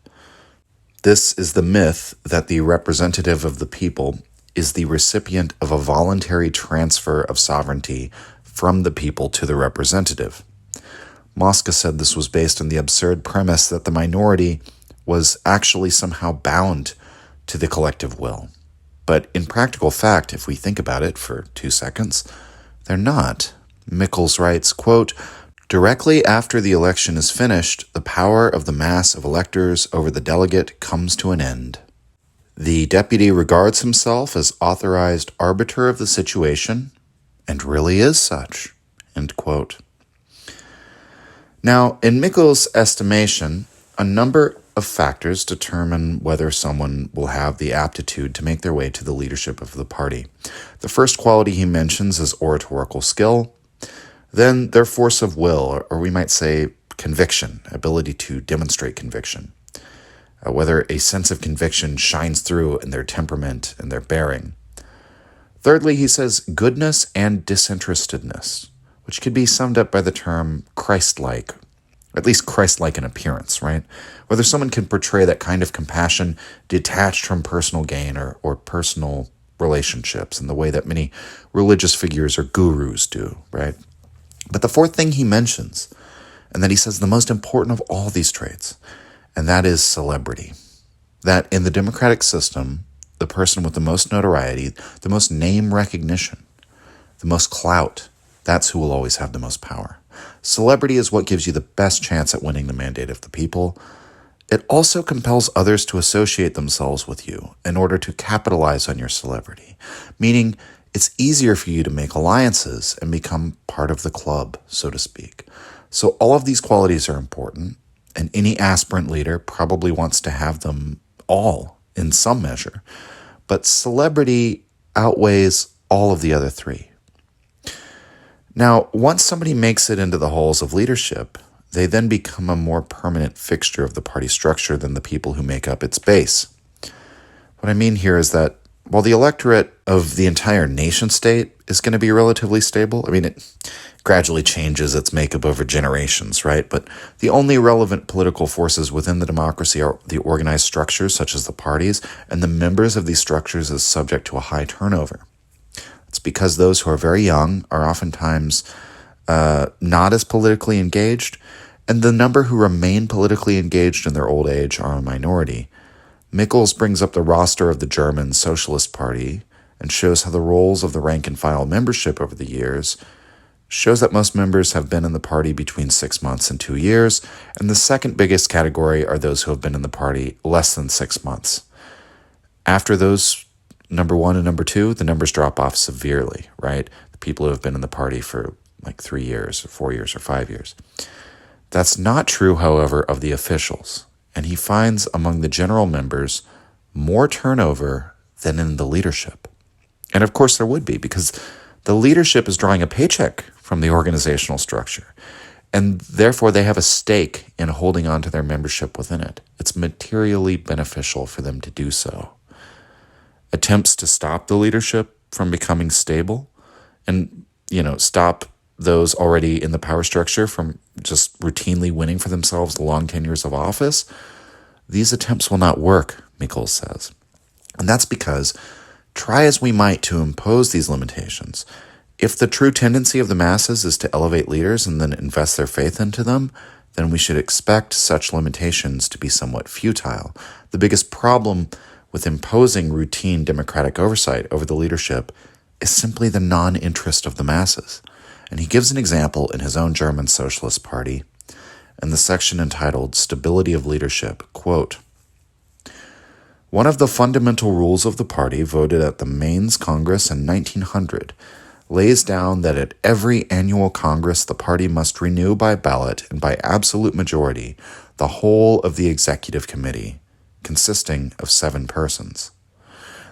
This is the myth that the representative of the people is the recipient of a voluntary transfer of sovereignty from the people to the representative. Mosca said this was based on the absurd premise that the minority was actually somehow bound to the collective will. But in practical fact, if we think about it for 2 seconds, they're not. Michels writes, quote, "Directly after the election is finished, the power of the mass of electors over the delegate comes to an end. The deputy regards himself as authorized arbiter of the situation, and really is such." End quote. Now, in Michels' estimation, a number of factors determine whether someone will have the aptitude to make their way to the leadership of the party. The first quality he mentions is oratorical skill, then their force of will, or we might say conviction, ability to demonstrate conviction. Whether a sense of conviction shines through in their temperament and their bearing. Thirdly, he says goodness and disinterestedness, which could be summed up by the term Christ-like, at least Christ-like in appearance, right? Whether someone can portray that kind of compassion detached from personal gain or personal relationships in the way that many religious figures or gurus do, right? But the fourth thing he mentions, and that he says the most important of all these traits, and that is celebrity. That in the democratic system, the person with the most notoriety, the most name recognition, the most clout, That's who will always have the most power. Celebrity is what gives you the best chance at winning the mandate of the people. It also compels others to associate themselves with you in order to capitalize on your celebrity, meaning it's easier for you to make alliances and become part of the club, so to speak. So all of these qualities are important, and any aspirant leader probably wants to have them all in some measure. But celebrity outweighs all of the other three. Now, once somebody makes it into the halls of leadership, they then become a more permanent fixture of the party structure than the people who make up its base. What I mean here is that while the electorate of the entire nation state is going to be relatively stable, it gradually changes its makeup over generations, right? But the only relevant political forces within the democracy are the organized structures, such as the parties, and the members of these structures is subject to a high turnover. It's because those who are very young are oftentimes not as politically engaged, and the number who remain politically engaged in their old age are a minority. Michels brings up the roster of the German Socialist Party and shows how the roles of the rank-and-file membership over the years shows that most members have been in the party between 6 months and 2 years, and the second biggest category are those who have been in the party less than 6 months. After those, number 1 and number 2, the numbers drop off severely, right? The people who have been in the party for like 3 years or 4 years or 5 years. That's not true, however, of the officials, and he finds among the general members more turnover than in the leadership. And of course there would be, because the leadership is drawing a paycheck from the organizational structure, and therefore they have a stake in holding on to their membership within it. It's materially beneficial for them to do so. Attempts to stop the leadership from becoming stable and, stop those already in the power structure from just routinely winning for themselves long tenures of office, these attempts will not work, Michels says. And that's because, try as we might to impose these limitations, if the true tendency of the masses is to elevate leaders and then invest their faith into them, then we should expect such limitations to be somewhat futile. The biggest problem with imposing routine democratic oversight over the leadership is simply the non-interest of the masses. And he gives an example in his own German Socialist Party in the section entitled Stability of Leadership. Quote, "One of the fundamental rules of the party voted at the Mainz Congress in 1900 lays down that at every annual Congress the party must renew by ballot and by absolute majority the whole of the executive committee, consisting of 7 persons.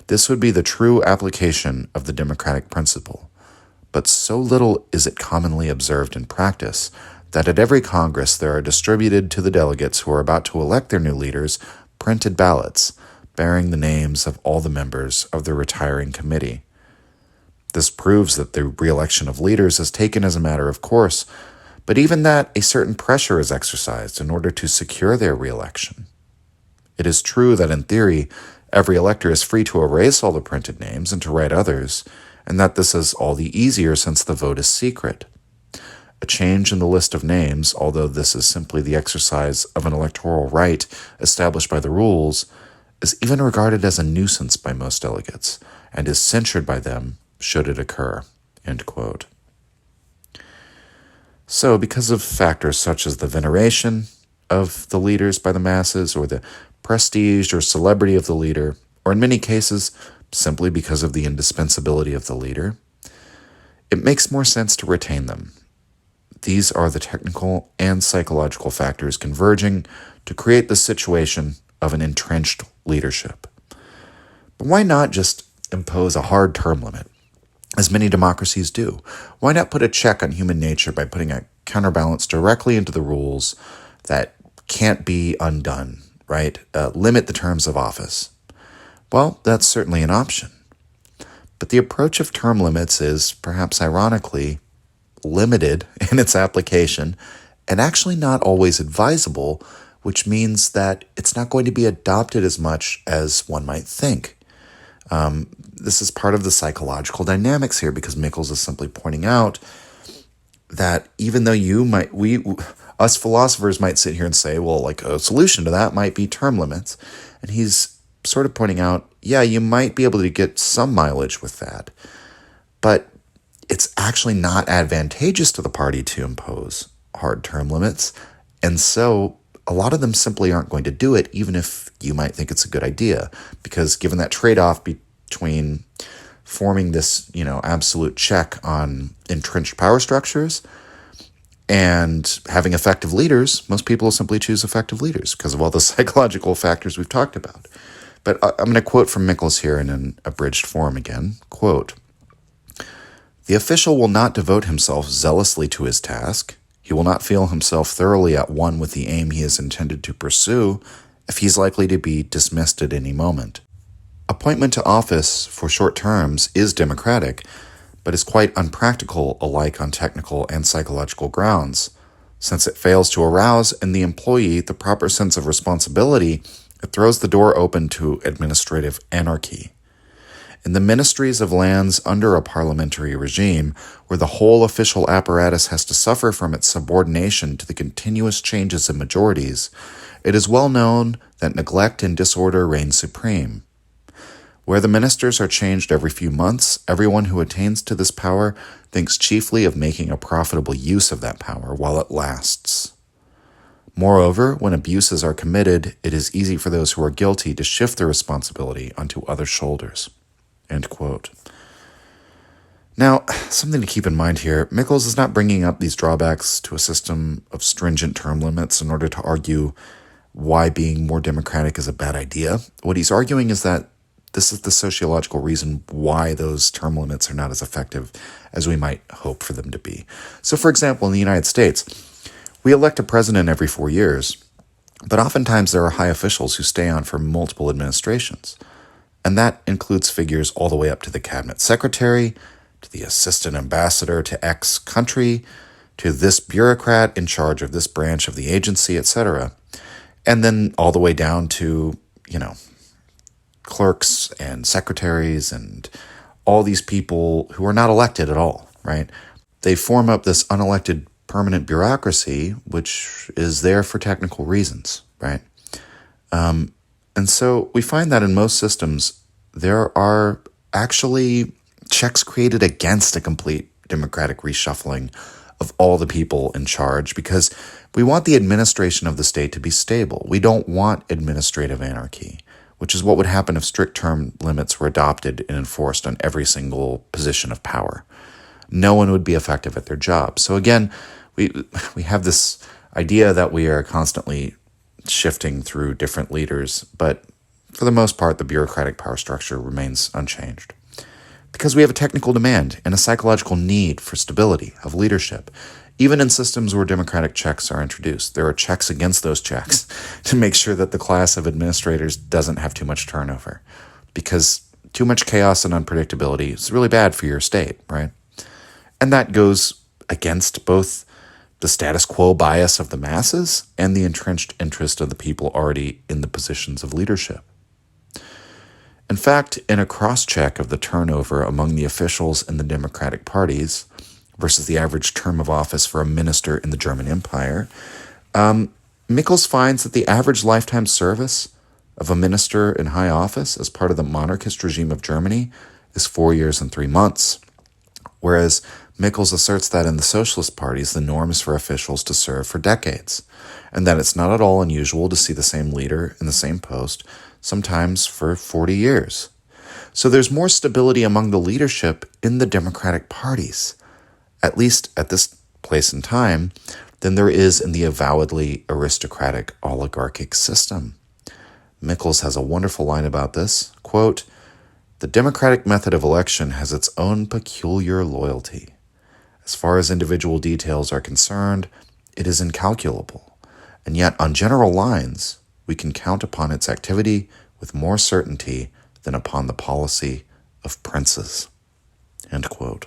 This would be the true application of the democratic principle. But so little is it commonly observed in practice that at every Congress there are distributed to the delegates who are about to elect their new leaders printed ballots bearing the names of all the members of the retiring committee. This proves that the re-election of leaders is taken as a matter of course, but even that a certain pressure is exercised in order to secure their re-election. It is true that in theory, every elector is free to erase all the printed names and to write others, and that this is all the easier since the vote is secret. A change in the list of names, although this is simply the exercise of an electoral right established by the rules, is even regarded as a nuisance by most delegates, and is censured by them should it occur." End quote. So, because of factors such as the veneration of the leaders by the masses, or the prestige or celebrity of the leader, or in many cases, simply because of the indispensability of the leader, it makes more sense to retain them. These are the technical and psychological factors converging to create the situation of an entrenched leadership. But why not just impose a hard term limit, as many democracies do? Why not put a check on human nature by putting a counterbalance directly into the rules that can't be undone, right? Limit the terms of office. Well, that's certainly an option. But the approach of term limits is, perhaps ironically, limited in its application and actually not always advisable, which means that it's not going to be adopted as much as one might think. This is part of the psychological dynamics here, because Michels is simply pointing out that even though us philosophers might sit here and say, well, like a solution to that might be term limits, and he's sort of pointing out, yeah, you might be able to get some mileage with that. But it's actually not advantageous to the party to impose hard term limits. And so a lot of them simply aren't going to do it, even if you might think it's a good idea, because given that trade-off between forming this, absolute check on entrenched power structures and having effective leaders, most people will simply choose effective leaders because of all the psychological factors we've talked about. But I'm going to quote from Michels here in an abridged form again. Quote, "The official will not devote himself zealously to his task. He will not feel himself thoroughly at one with the aim he is intended to pursue if he's likely to be dismissed at any moment. Appointment to office for short terms is democratic, but is quite unpractical alike on technical and psychological grounds. Since it fails to arouse in the employee the proper sense of responsibility, it throws the door open to administrative anarchy. In the ministries of lands under a parliamentary regime, where the whole official apparatus has to suffer from its subordination to the continuous changes in majorities, it is well known that neglect and disorder reign supreme. Where the ministers are changed every few months, everyone who attains to this power thinks chiefly of making a profitable use of that power while it lasts. Moreover, when abuses are committed, it is easy for those who are guilty to shift their responsibility onto other shoulders." End quote. Now, something to keep in mind here, Michels is not bringing up these drawbacks to a system of stringent term limits in order to argue why being more democratic is a bad idea. What he's arguing is that this is the sociological reason why those term limits are not as effective as we might hope for them to be. So, for example, in the United States, we elect a president every 4 years, but oftentimes there are high officials who stay on for multiple administrations. And that includes figures all the way up to the cabinet secretary, to the assistant ambassador to X country, to this bureaucrat in charge of this branch of the agency, etc. And then all the way down to, clerks and secretaries and all these people who are not elected at all, right? They form up this unelected permanent bureaucracy, which is there for technical reasons, right? And so we find that in most systems, there are actually checks created against a complete democratic reshuffling of all the people in charge because we want the administration of the state to be stable. We don't want administrative anarchy, which is what would happen if strict term limits were adopted and enforced on every single position of power. No one would be effective at their job. So again, we have this idea that we are constantly shifting through different leaders, but for the most part, the bureaucratic power structure remains unchanged. Because we have a technical demand and a psychological need for stability of leadership. Even in systems where democratic checks are introduced, there are checks against those checks to make sure that the class of administrators doesn't have too much turnover. Because too much chaos and unpredictability is really bad for your state, right? And that goes against both the status quo bias of the masses and the entrenched interest of the people already in the positions of leadership. In fact, in a cross-check of the turnover among the officials in the Democratic parties versus the average term of office for a minister in the German Empire, Michels finds that the average lifetime service of a minister in high office as part of the monarchist regime of Germany is 4 years and 3 months, whereas Michels asserts that in the socialist parties, the norm is for officials to serve for decades, and that it's not at all unusual to see the same leader in the same post, sometimes for 40 years. So there's more stability among the leadership in the democratic parties, at least at this place in time, than there is in the avowedly aristocratic oligarchic system. Michels has a wonderful line about this, quote, "The democratic method of election has its own peculiar loyalty. As far as individual details are concerned, it is incalculable, and yet on general lines, we can count upon its activity with more certainty than upon the policy of princes." End quote.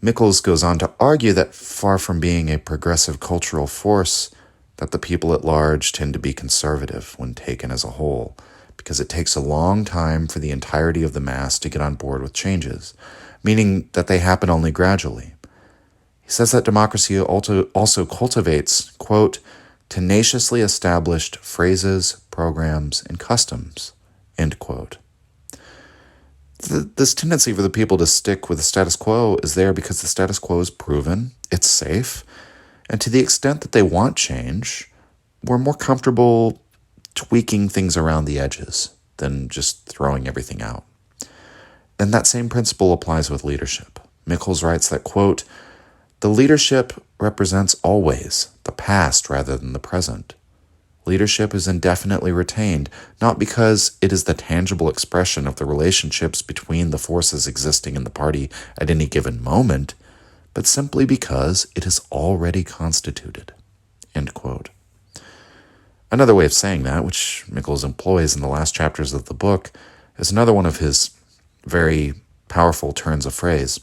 Michels goes on to argue that far from being a progressive cultural force, that the people at large tend to be conservative when taken as a whole, because it takes a long time for the entirety of the mass to get on board with changes, meaning that they happen only gradually. He says that democracy also cultivates, quote, "tenaciously established phrases, programs, and customs," end quote. this tendency for the people to stick with the status quo is there because the status quo is proven, it's safe, and to the extent that they want change, we're more comfortable tweaking things around the edges than just throwing everything out. And that same principle applies with leadership. Michels writes that, quote, "The leadership represents always the past rather than the present. Leadership is indefinitely retained, not because it is the tangible expression of the relationships between the forces existing in the party at any given moment, but simply because it is already constituted." End quote. Another way of saying that, which Michels employs in the last chapters of the book, is another one of his very powerful turns of phrase,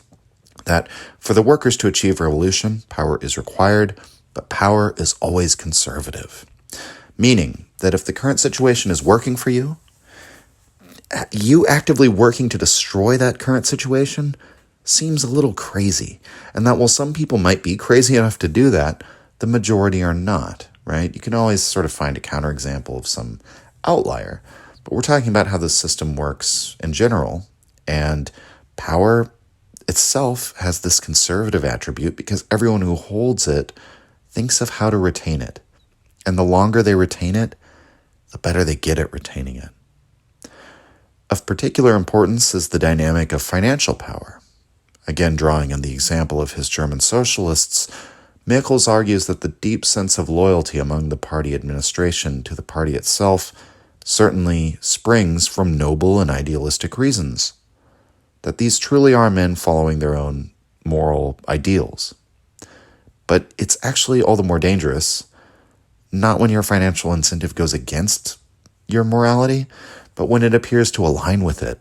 that for the workers to achieve revolution, power is required, but power is always conservative. Meaning that if the current situation is working for you, you actively working to destroy that current situation seems a little crazy. And that while some people might be crazy enough to do that, the majority are not, right? You can always sort of find a counterexample of some outlier. But we're talking about how the system works in general, and power itself has this conservative attribute because everyone who holds it thinks of how to retain it. And the longer they retain it, the better they get at retaining it. Of particular importance is the dynamic of financial power. Again, drawing on the example of his German socialists, Michels argues that the deep sense of loyalty among the party administration to the party itself certainly springs from noble and idealistic reasons, that these truly are men following their own moral ideals. But it's actually all the more dangerous, not when your financial incentive goes against your morality, but when it appears to align with it.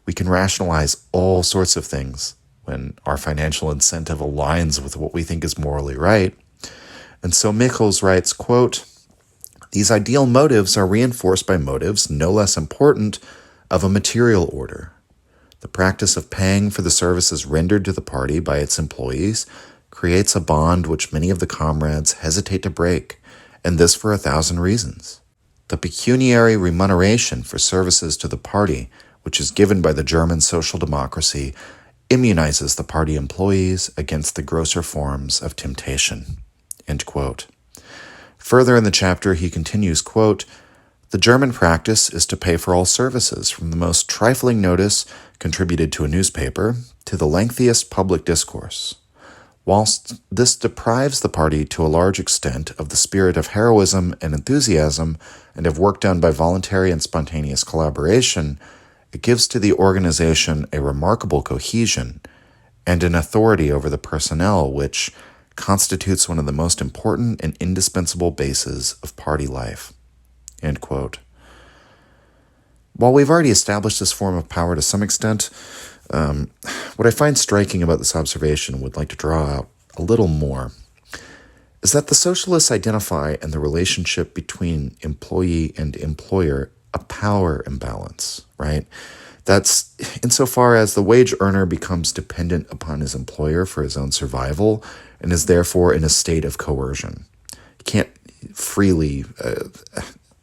We can rationalize all sorts of things when our financial incentive aligns with what we think is morally right. And so Michels writes, quote, "These ideal motives are reinforced by motives no less important of a material order. The practice of paying for the services rendered to the party by its employees creates a bond which many of the comrades hesitate to break, and this for 1,000 reasons. The pecuniary remuneration for services to the party, which is given by the German social democracy, immunizes the party employees against the grosser forms of temptation." End quote. Further in the chapter, he continues, quote, "The German practice is to pay for all services, from the most trifling notice contributed to a newspaper to the lengthiest public discourse. Whilst this deprives the party to a large extent of the spirit of heroism and enthusiasm and of work done by voluntary and spontaneous collaboration, it gives to the organization a remarkable cohesion and an authority over the personnel which constitutes one of the most important and indispensable bases of party life." End quote. While we've already established this form of power to some extent, what I find striking about this observation and would like to draw out a little more is that the socialists identify in the relationship between employee and employer a power imbalance, right? That's insofar as the wage earner becomes dependent upon his employer for his own survival and is therefore in a state of coercion. He can't freely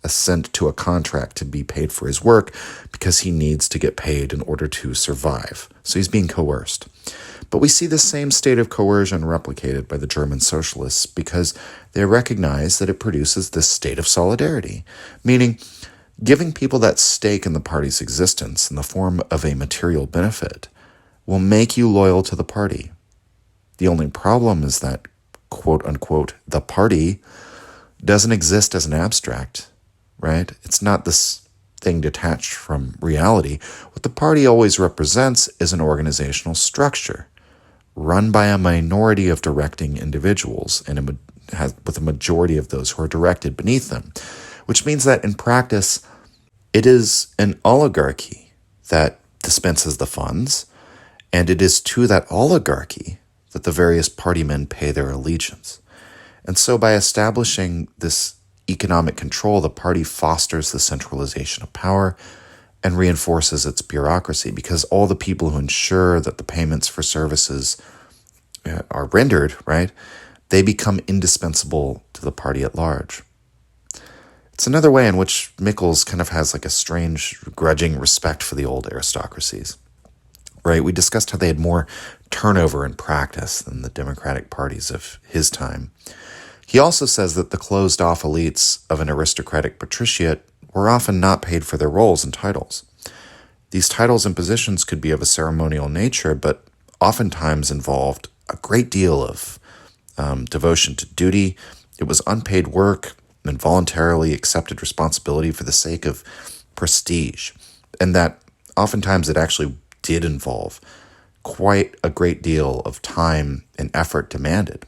assent to a contract to be paid for his work because he needs to get paid in order to survive. So he's being coerced. But we see the same state of coercion replicated by the German socialists because they recognize that it produces this state of solidarity, meaning giving people that stake in the party's existence in the form of a material benefit will make you loyal to the party. The only problem is that, quote unquote, the party doesn't exist as an abstract, right? It's not this thing detached from reality. What the party always represents is an organizational structure run by a minority of directing individuals and with a majority of those who are directed beneath them, which means that in practice, it is an oligarchy that dispenses the funds, and it is to that oligarchy that the various party men pay their allegiance. And so by establishing this economic control, the party fosters the centralization of power and reinforces its bureaucracy because all the people who ensure that the payments for services are rendered, right, they become indispensable to the party at large. It's another way in which Michels kind of has like a strange, grudging respect for the old aristocracies, right? We discussed how they had more turnover in practice than the democratic parties of his time. He also says that the closed-off elites of an aristocratic patriciate were often not paid for their roles and titles. These titles and positions could be of a ceremonial nature, but oftentimes involved a great deal of devotion to duty. It was unpaid work and voluntarily accepted responsibility for the sake of prestige, and that oftentimes it actually did involve quite a great deal of time and effort demanded.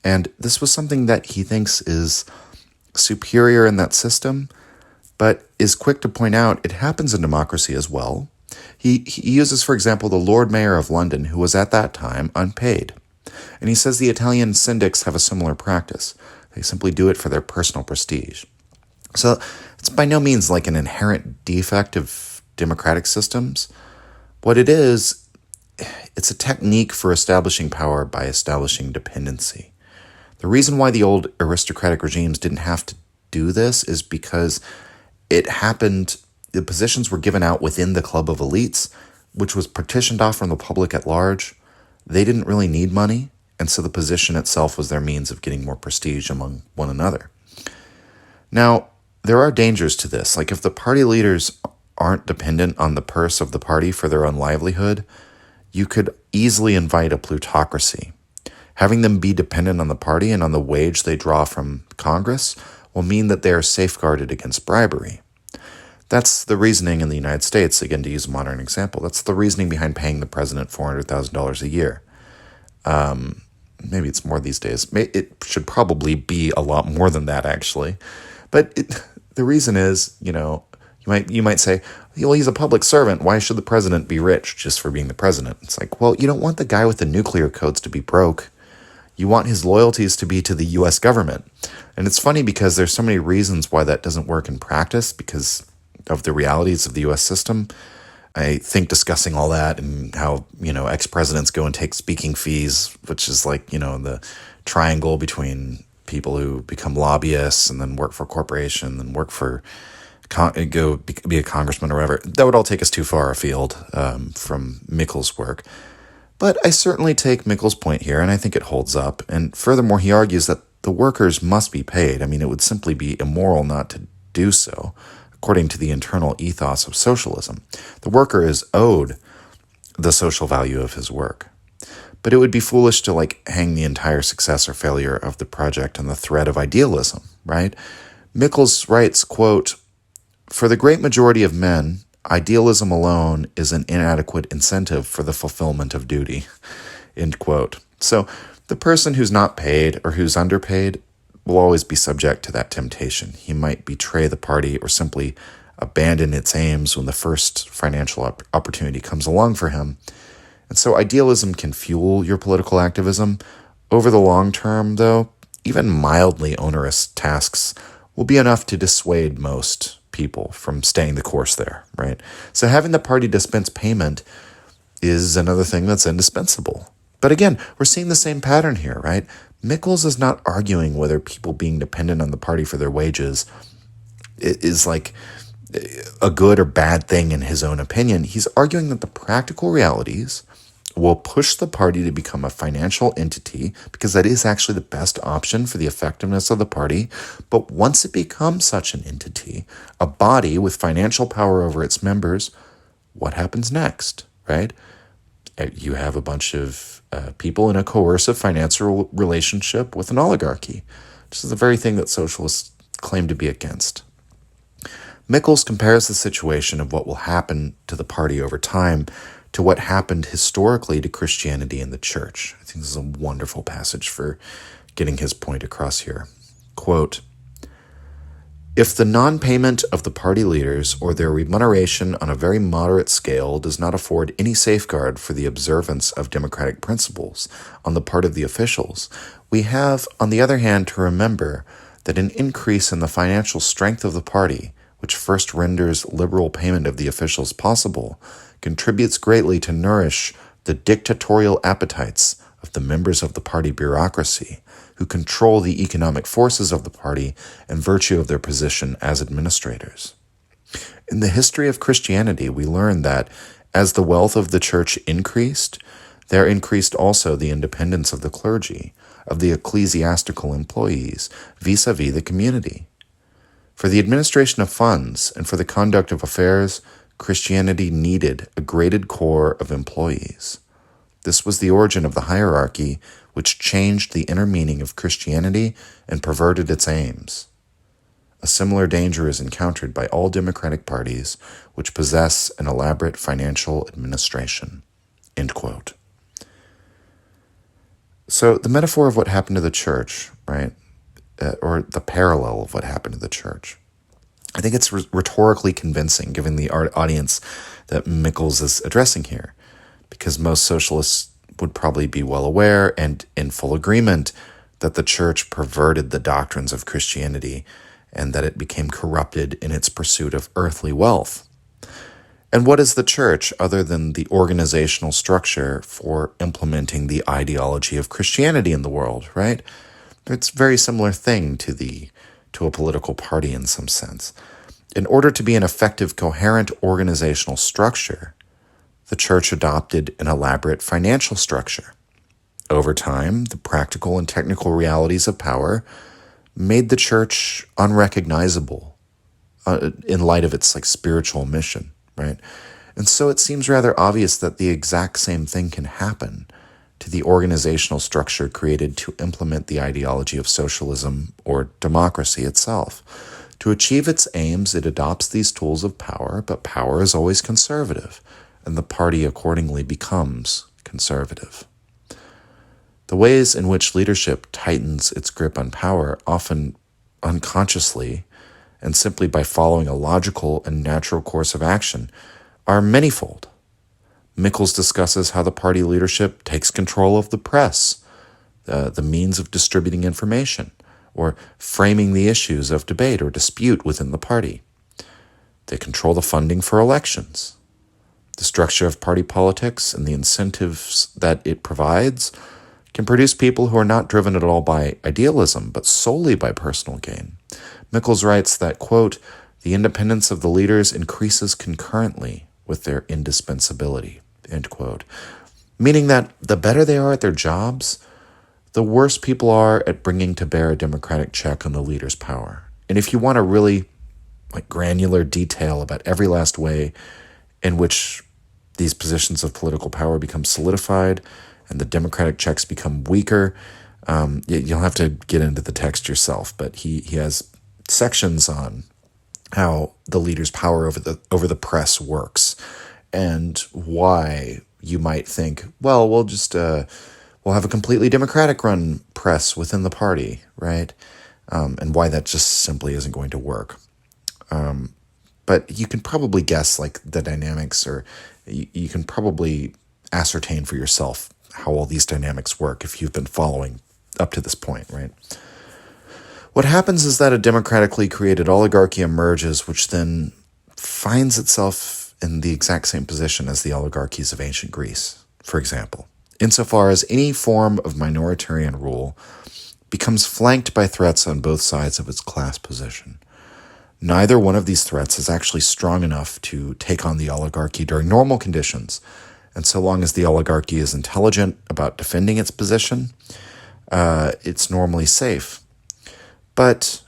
And this was something that he thinks is superior in that system, but is quick to point out it happens in democracy as well. He uses, for example, the Lord Mayor of London, who was at that time unpaid. And he says the Italian syndics have a similar practice. They simply do it for their personal prestige. So it's by no means like an inherent defect of democratic systems. What it is, it's a technique for establishing power by establishing dependency. The reason why the old aristocratic regimes didn't have to do this is because it happened, the positions were given out within the club of elites, which was partitioned off from the public at large. They didn't really need money, and so the position itself was their means of getting more prestige among one another. Now, there are dangers to this. Like if the party leaders aren't dependent on the purse of the party for their own livelihood, you could easily invite a plutocracy. Having them be dependent on the party and on the wage they draw from Congress will mean that they are safeguarded against bribery. That's the reasoning in the United States, again, to use a modern example. That's the reasoning behind paying the president $400,000 a year. Maybe it's more these days. It should probably be a lot more than that, actually. But the reason is, you might say, well, he's a public servant. Why should the president be rich just for being the president? It's like, well, you don't want the guy with the nuclear codes to be broke. You want his loyalties to be to the U.S. government. And it's funny because there's so many reasons why that doesn't work in practice because of the realities of the U.S. system. I think discussing all that and how, ex-presidents go and take speaking fees, which is like, the triangle between people who become lobbyists and then work for a corporation and work for, go be a congressman or whatever. That would all take us too far afield from Michels' work. But I certainly take Michels' point here, and I think it holds up. And furthermore, he argues that the workers must be paid. I mean, it would simply be immoral not to do so, according to the internal ethos of socialism. The worker is owed the social value of his work. But it would be foolish to hang the entire success or failure of the project on the thread of idealism, right? Michels writes, quote, "For the great majority of men, idealism alone is an inadequate incentive for the fulfillment of duty," end quote. So the person who's not paid or who's underpaid will always be subject to that temptation. He might betray the party or simply abandon its aims when the first financial opportunity comes along for him. And so idealism can fuel your political activism. Over the long term, though, even mildly onerous tasks will be enough to dissuade most people from staying the course there, right? So having the party dispense payment is another thing that's indispensable. But again, we're seeing the same pattern here, right? Michels is not arguing whether people being dependent on the party for their wages is like a good or bad thing in his own opinion. He's arguing that the practical realities will push the party to become a financial entity because that is actually the best option for the effectiveness of the party. But once it becomes such an entity, a body with financial power over its members, what happens next, right? You have a bunch of people in a coercive financial relationship with an oligarchy, which is the very thing that socialists claim to be against. Michels compares the situation of what will happen to the party over time to what happened historically to Christianity and the church. I think this is a wonderful passage for getting his point across here. Quote, "If the non-payment of the party leaders or their remuneration on a very moderate scale does not afford any safeguard for the observance of democratic principles on the part of the officials, we have, on the other hand, to remember that an increase in the financial strength of the party, which first renders liberal payment of the officials possible, contributes greatly to nourish the dictatorial appetites of of the members of the party bureaucracy who control the economic forces of the party in virtue of their position as administrators. In the history of Christianity, we learn that as the wealth of the church increased, there increased also the independence of the clergy, of the ecclesiastical employees, vis-a-vis the community. For the administration of funds and for the conduct of affairs, Christianity needed a graded corps of employees. This was the origin of the hierarchy, which changed the inner meaning of Christianity and perverted its aims. A similar danger is encountered by all democratic parties which possess an elaborate financial administration." End quote. So the metaphor of what happened to the church, right, or the parallel of what happened to the church, I think it's rhetorically convincing given the audience that Michels is addressing here, because most socialists would probably be well aware and in full agreement that the church perverted the doctrines of Christianity and that it became corrupted in its pursuit of earthly wealth. And what is the church other than the organizational structure for implementing the ideology of Christianity in the world, right? It's a very similar thing to a political party in some sense. In order to be an effective, coherent organizational structure, the church adopted an elaborate financial structure. Over time, the practical and technical realities of power made the church unrecognizable in light of its spiritual mission, right? And so it seems rather obvious that the exact same thing can happen to the organizational structure created to implement the ideology of socialism or democracy itself. To achieve its aims, it adopts these tools of power, but power is always conservative, and the party accordingly becomes conservative. The ways in which leadership tightens its grip on power, often unconsciously and simply by following a logical and natural course of action, are manifold. Michels discusses how the party leadership takes control of the press, the means of distributing information, or framing the issues of debate or dispute within the party. They control the funding for elections. The structure of party politics and the incentives that it provides can produce people who are not driven at all by idealism, but solely by personal gain. Michels writes that, quote, "The independence of the leaders increases concurrently with their indispensability," end quote. Meaning that the better they are at their jobs, the worse people are at bringing to bear a democratic check on the leader's power. And if you want a really granular detail about every last way in which these positions of political power become solidified and the democratic checks become weaker, you'll have to get into the text yourself. But he has sections on how the leader's power over the press works and why you might think, well, we'll have a completely democratic run press within the party, right? And why that just simply isn't going to work. But you can probably guess the dynamics, or you can probably ascertain for yourself how all these dynamics work if you've been following up to this point, right? What happens is that a democratically created oligarchy emerges, which then finds itself in the exact same position as the oligarchies of ancient Greece, for example, insofar as any form of minoritarian rule becomes flanked by threats on both sides of its class position. Neither one of these threats is actually strong enough to take on the oligarchy during normal conditions, and so long as the oligarchy is intelligent about defending its position, it's normally safe. But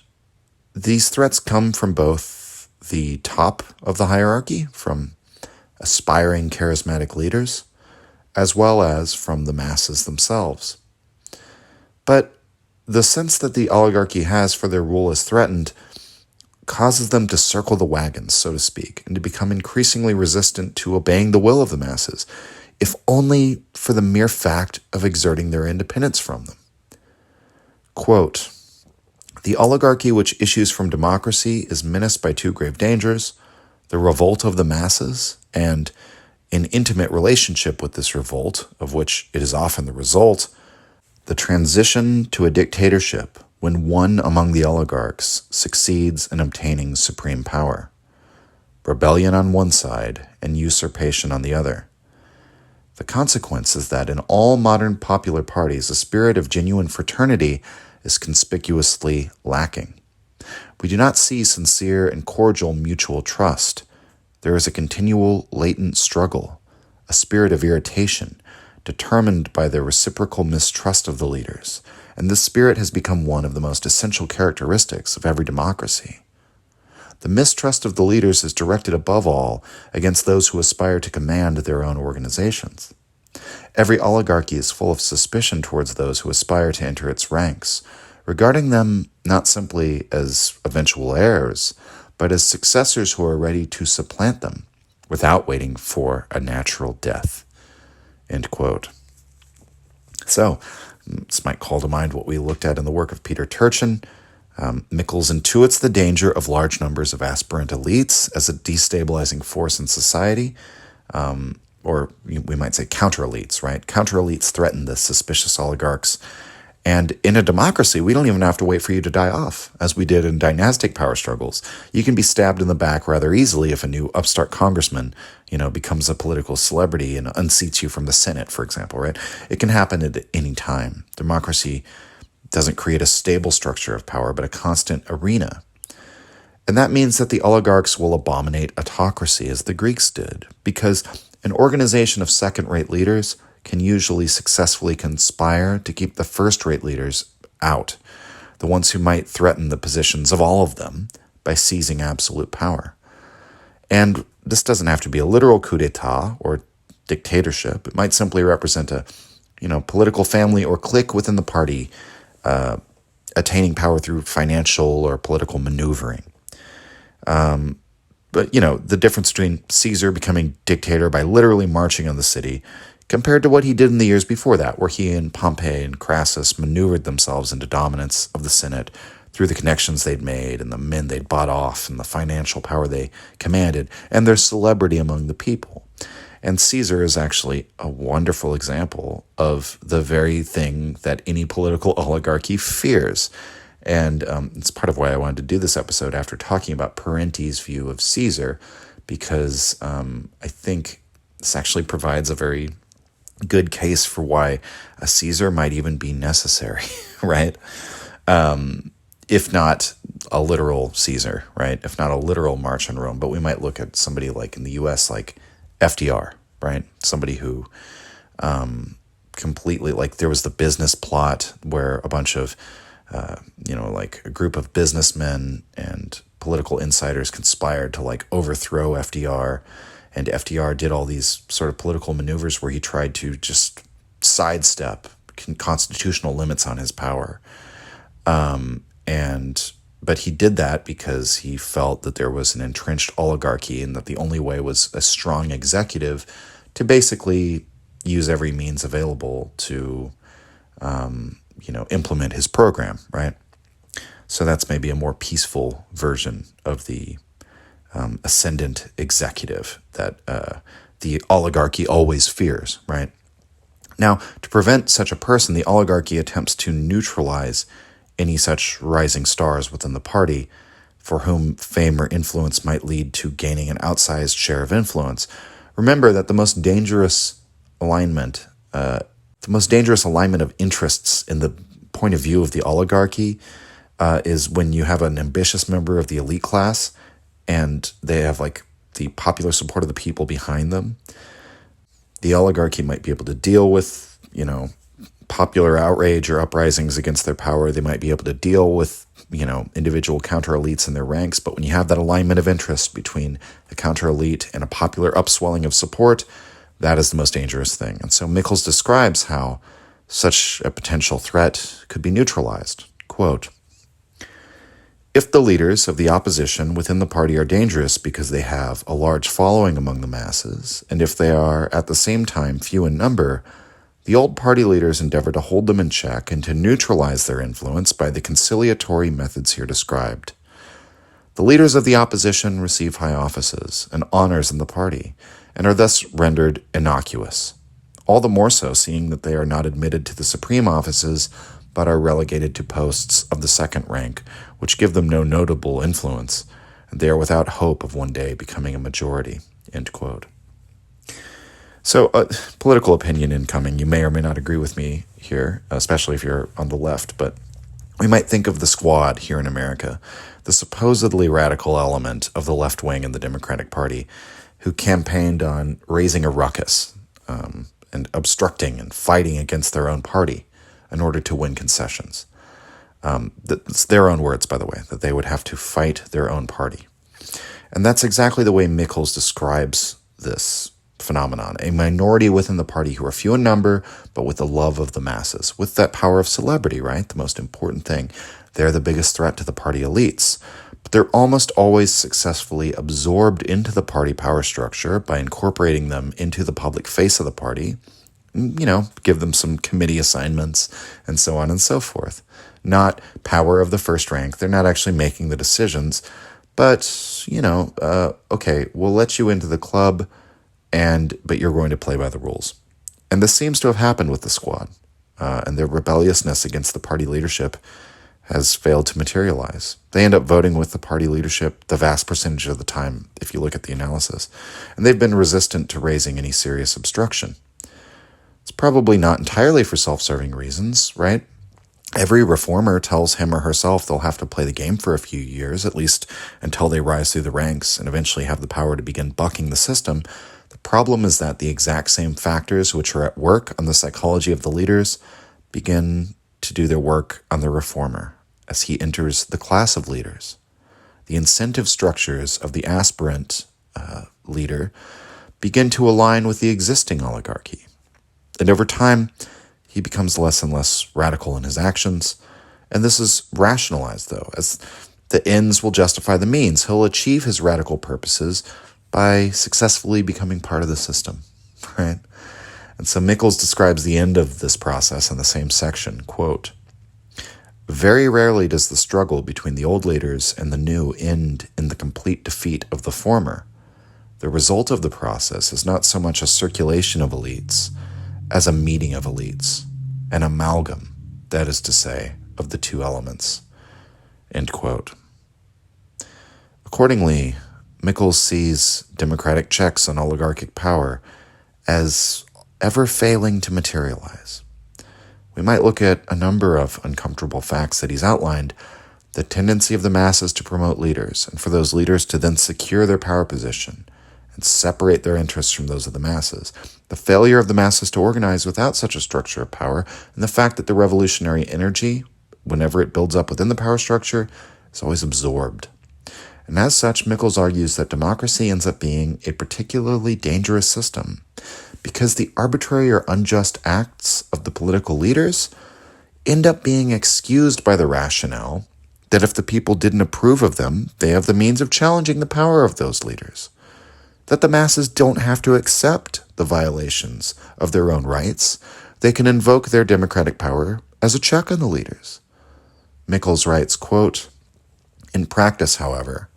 these threats come from both the top of the hierarchy, from aspiring charismatic leaders, as well as from the masses themselves. But the sense that the oligarchy has for their rule is threatened causes them to circle the wagons, so to speak, and to become increasingly resistant to obeying the will of the masses, if only for the mere fact of exerting their independence from them. Quote, "The oligarchy which issues from democracy is menaced by two grave dangers: the revolt of the masses, and, in intimate relationship with this revolt, of which it is often the result, the transition to a dictatorship when one among the oligarchs succeeds in obtaining supreme power. Rebellion on one side and usurpation on the other. The consequence is that in all modern popular parties, a spirit of genuine fraternity is conspicuously lacking. We do not see sincere and cordial mutual trust. There is a continual latent struggle, a spirit of irritation, determined by the reciprocal mistrust of the leaders, and this spirit has become one of the most essential characteristics of every democracy. The mistrust of the leaders is directed above all against those who aspire to command their own organizations. Every oligarchy is full of suspicion towards those who aspire to enter its ranks, regarding them not simply as eventual heirs, but as successors who are ready to supplant them without waiting for a natural death. End quote. So, this might call to mind what we looked at in the work of Peter Turchin. Michels intuits the danger of large numbers of aspirant elites as a destabilizing force in society, or we might say counter-elites, right? Counter-elites threaten the suspicious oligarchs. And in a democracy, we don't even have to wait for you to die off, as we did in dynastic power struggles. You can be stabbed in the back rather easily if a new upstart congressman, becomes a political celebrity and unseats you from the Senate, for example, right? It can happen at any time. Democracy doesn't create a stable structure of power, but a constant arena. And that means that the oligarchs will abominate autocracy, as the Greeks did, because an organization of second-rate leaders can usually successfully conspire to keep the first-rate leaders out, the ones who might threaten the positions of all of them by seizing absolute power. And this doesn't have to be a literal coup d'etat or dictatorship. It might simply represent a, political family or clique within the party attaining power through financial or political maneuvering. But, the difference between Caesar becoming dictator by literally marching on the city compared to what he did in the years before that, where he and Pompey and Crassus maneuvered themselves into dominance of the Senate through the connections they'd made and the men they'd bought off and the financial power they commanded and their celebrity among the people. And Caesar is actually a wonderful example of the very thing that any political oligarchy fears. And it's part of why I wanted to do this episode after talking about Parenti's view of Caesar, because I think this actually provides a very good case for why a Caesar might even be necessary, right? If not a literal Caesar, right? If not a literal march on Rome, but we might look at somebody like in the US, like FDR, right? Somebody who completely, like there was the business plot where a bunch of, like a group of businessmen and political insiders conspired to like overthrow FDR. And FDR did all these sort of political maneuvers where he tried to just sidestep constitutional limits on his power. But he did that because he felt that there was an entrenched oligarchy and that the only way was a strong executive to basically use every means available to, implement his program, right? So that's maybe a more peaceful version of the ascendant executive that the oligarchy always fears, right? Now, to prevent such a person, the oligarchy attempts to neutralize any such rising stars within the party for whom fame or influence might lead to gaining an outsized share of influence. Remember that the most dangerous alignment of interests in the point of view of the oligarchy is when you have an ambitious member of the elite class and they have like the popular support of the people behind them. The oligarchy might be able to deal with, popular outrage or uprisings against their power. They might be able to deal with, individual counter-elites in their ranks. But when you have that alignment of interest between a counter-elite and a popular upswelling of support, that is the most dangerous thing. And so Michels describes how such a potential threat could be neutralized. Quote, "If the leaders of the opposition within the party are dangerous because they have a large following among the masses, and if they are at the same time few in number, the old party leaders endeavor to hold them in check and to neutralize their influence by the conciliatory methods here described. The leaders of the opposition receive high offices and honors in the party, and are thus rendered innocuous, all the more so seeing that they are not admitted to the supreme offices, but are relegated to posts of the second rank, which give them no notable influence, and they are without hope of one day becoming a majority." End quote. So, political opinion incoming. You may or may not agree with me here, especially if you're on the left, but we might think of the Squad here in America, the supposedly radical element of the left wing in the Democratic Party, who campaigned on raising a ruckus and obstructing and fighting against their own party in order to win concessions. It's their own words, by the way, that they would have to fight their own party. And that's exactly the way Michels describes this phenomenon, a minority within the party who are few in number, but with the love of the masses, with that power of celebrity, right? The most important thing. They're the biggest threat to the party elites, but they're almost always successfully absorbed into the party power structure by incorporating them into the public face of the party, give them some committee assignments and so on and so forth. Not power of the first rank. They're not actually making the decisions, but, okay, we'll let you into the club, but you're going to play by the rules. And this seems to have happened with the Squad, and their rebelliousness against the party leadership has failed to materialize. They end up voting with the party leadership the vast percentage of the time, if you look at the analysis, and they've been resistant to raising any serious obstruction. It's probably not entirely for self-serving reasons, right? Every reformer tells him or herself they'll have to play the game for a few years, at least until they rise through the ranks and eventually have the power to begin bucking the system. The problem is that the exact same factors which are at work on the psychology of the leaders begin to do their work on the reformer as he enters the class of leaders. The incentive structures of the aspirant leader begin to align with the existing oligarchy. And over time, he becomes less and less radical in his actions, and this is rationalized, though, as the ends will justify the means. He'll achieve his radical purposes by successfully becoming part of the system, right? And so Michels describes the end of this process in the same section, quote, "Very rarely does the struggle between the old leaders and the new end in the complete defeat of the former. The result of the process is not so much a circulation of elites as a meeting of elites, an amalgam, that is to say, of the two elements." End quote. Accordingly, Michels sees democratic checks on oligarchic power as ever failing to materialize. We might look at a number of uncomfortable facts that he's outlined: the tendency of the masses to promote leaders, and for those leaders to then secure their power position and separate their interests from those of the masses, the failure of the masses to organize without such a structure of power, and the fact that the revolutionary energy, whenever it builds up within the power structure, is always absorbed. And as such, Michels argues that democracy ends up being a particularly dangerous system because the arbitrary or unjust acts of the political leaders end up being excused by the rationale that if the people didn't approve of them, they have the means of challenging the power of those leaders. That the masses don't have to accept the violations of their own rights. They can invoke their democratic power as a check on the leaders. Michels writes, quote, "In practice, however,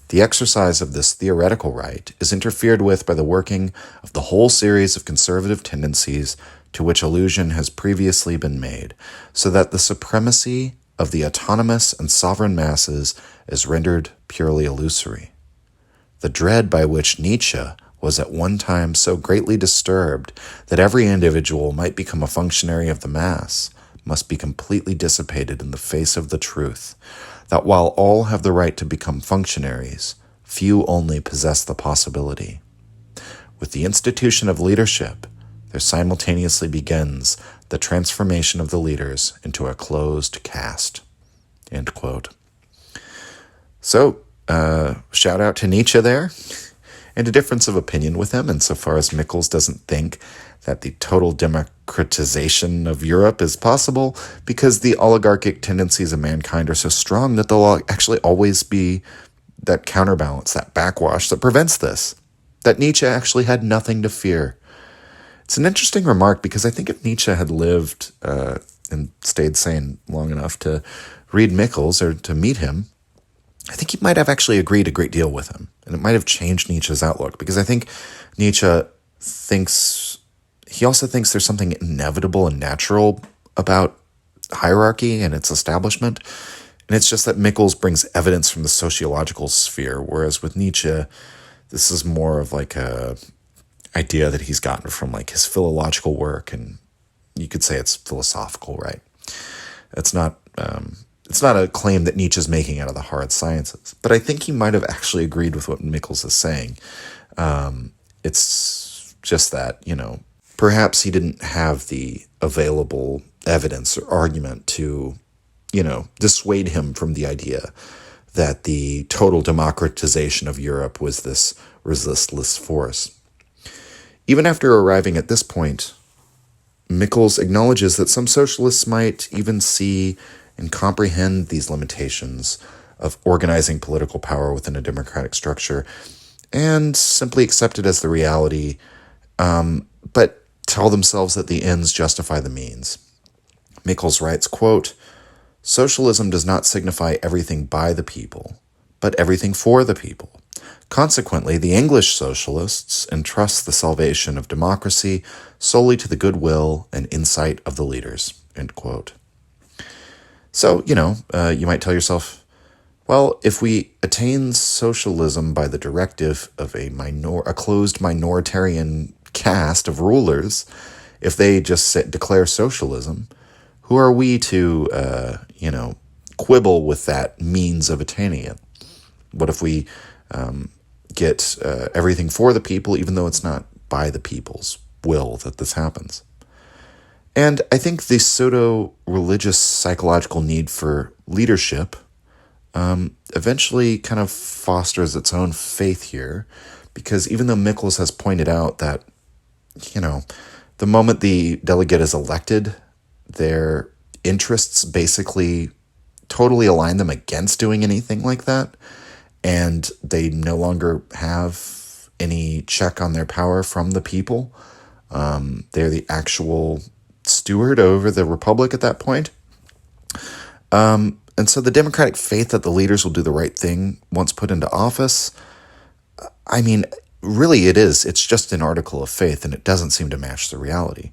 the exercise of this theoretical right is interfered with by the working of the whole series of conservative tendencies to which allusion has previously been made, so that the supremacy of the autonomous and sovereign masses is rendered purely illusory. The dread by which Nietzsche was at one time so greatly disturbed that every individual might become a functionary of the mass must be completely dissipated in the face of the truth that while all have the right to become functionaries, few only possess the possibility. With the institution of leadership, there simultaneously begins the transformation of the leaders into a closed caste." End quote. So, shout out to Nietzsche there, and a difference of opinion with him insofar as Michels doesn't think that the total democratization of Europe is possible because the oligarchic tendencies of mankind are so strong that there'll actually always be that counterbalance, that backwash that prevents this, that Nietzsche actually had nothing to fear. It's an interesting remark because I think if Nietzsche had lived and stayed sane long enough to read Michels or to meet him, I think he might have actually agreed a great deal with him, and it might have changed Nietzsche's outlook, because I think Nietzsche also thinks there's something inevitable and natural about hierarchy and its establishment, and it's just that Michels brings evidence from the sociological sphere, whereas with Nietzsche, this is more of like a idea that he's gotten from like his philological work, and you could say it's philosophical, right? It's not a claim that Nietzsche's making out of the hard sciences, but I think he might have actually agreed with what Michels is saying. It's just that, perhaps he didn't have the available evidence or argument to, dissuade him from the idea that the total democratization of Europe was this resistless force. Even after arriving at this point, Michels acknowledges that some socialists might even see and comprehend these limitations of organizing political power within a democratic structure and simply accept it as the reality, but tell themselves that the ends justify the means. Michels writes, quote, "Socialism does not signify everything by the people, but everything for the people. Consequently, the English socialists entrust the salvation of democracy solely to the goodwill and insight of the leaders." End quote. So, you might tell yourself, well, if we attain socialism by the directive of a closed minoritarian caste of rulers, if they just declare socialism, who are we to, quibble with that means of attaining it? What if we get everything for the people, even though it's not by the people's will that this happens? And I think the pseudo-religious psychological need for leadership eventually kind of fosters its own faith here, because even though Michels has pointed out that, the moment the delegate is elected, their interests basically totally align them against doing anything like that, and they no longer have any check on their power from the people. They're the actual steward over the republic at that point. And so the democratic faith that the leaders will do the right thing once put into office, really it is. It's just an article of faith, and it doesn't seem to match the reality.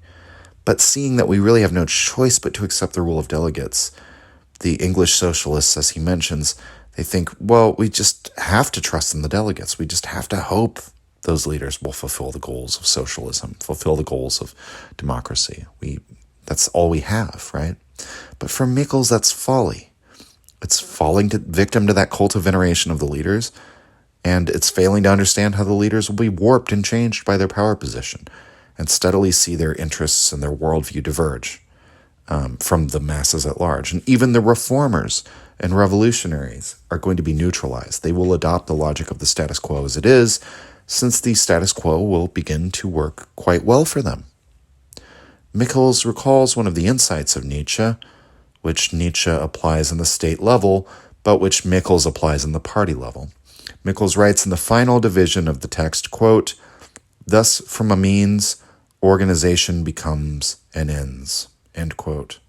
But seeing that we really have no choice but to accept the rule of delegates, the English socialists, as he mentions, they think, well, we just have to trust in the delegates. We just have to hope those leaders will fulfill the goals of socialism, fulfill the goals of democracy. That's all we have, right? But for Michels, that's folly. It's falling victim to that cult of veneration of the leaders, and it's failing to understand how the leaders will be warped and changed by their power position and steadily see their interests and their worldview diverge from the masses at large. And even the reformers and revolutionaries are going to be neutralized. They will adopt the logic of the status quo as it is, since the status quo will begin to work quite well for them. Michels recalls one of the insights of Nietzsche, which Nietzsche applies in the state level, but which Michels applies in the party level. Michels writes in the final division of the text, quote, "Thus from a means, organization becomes an ends," end quote.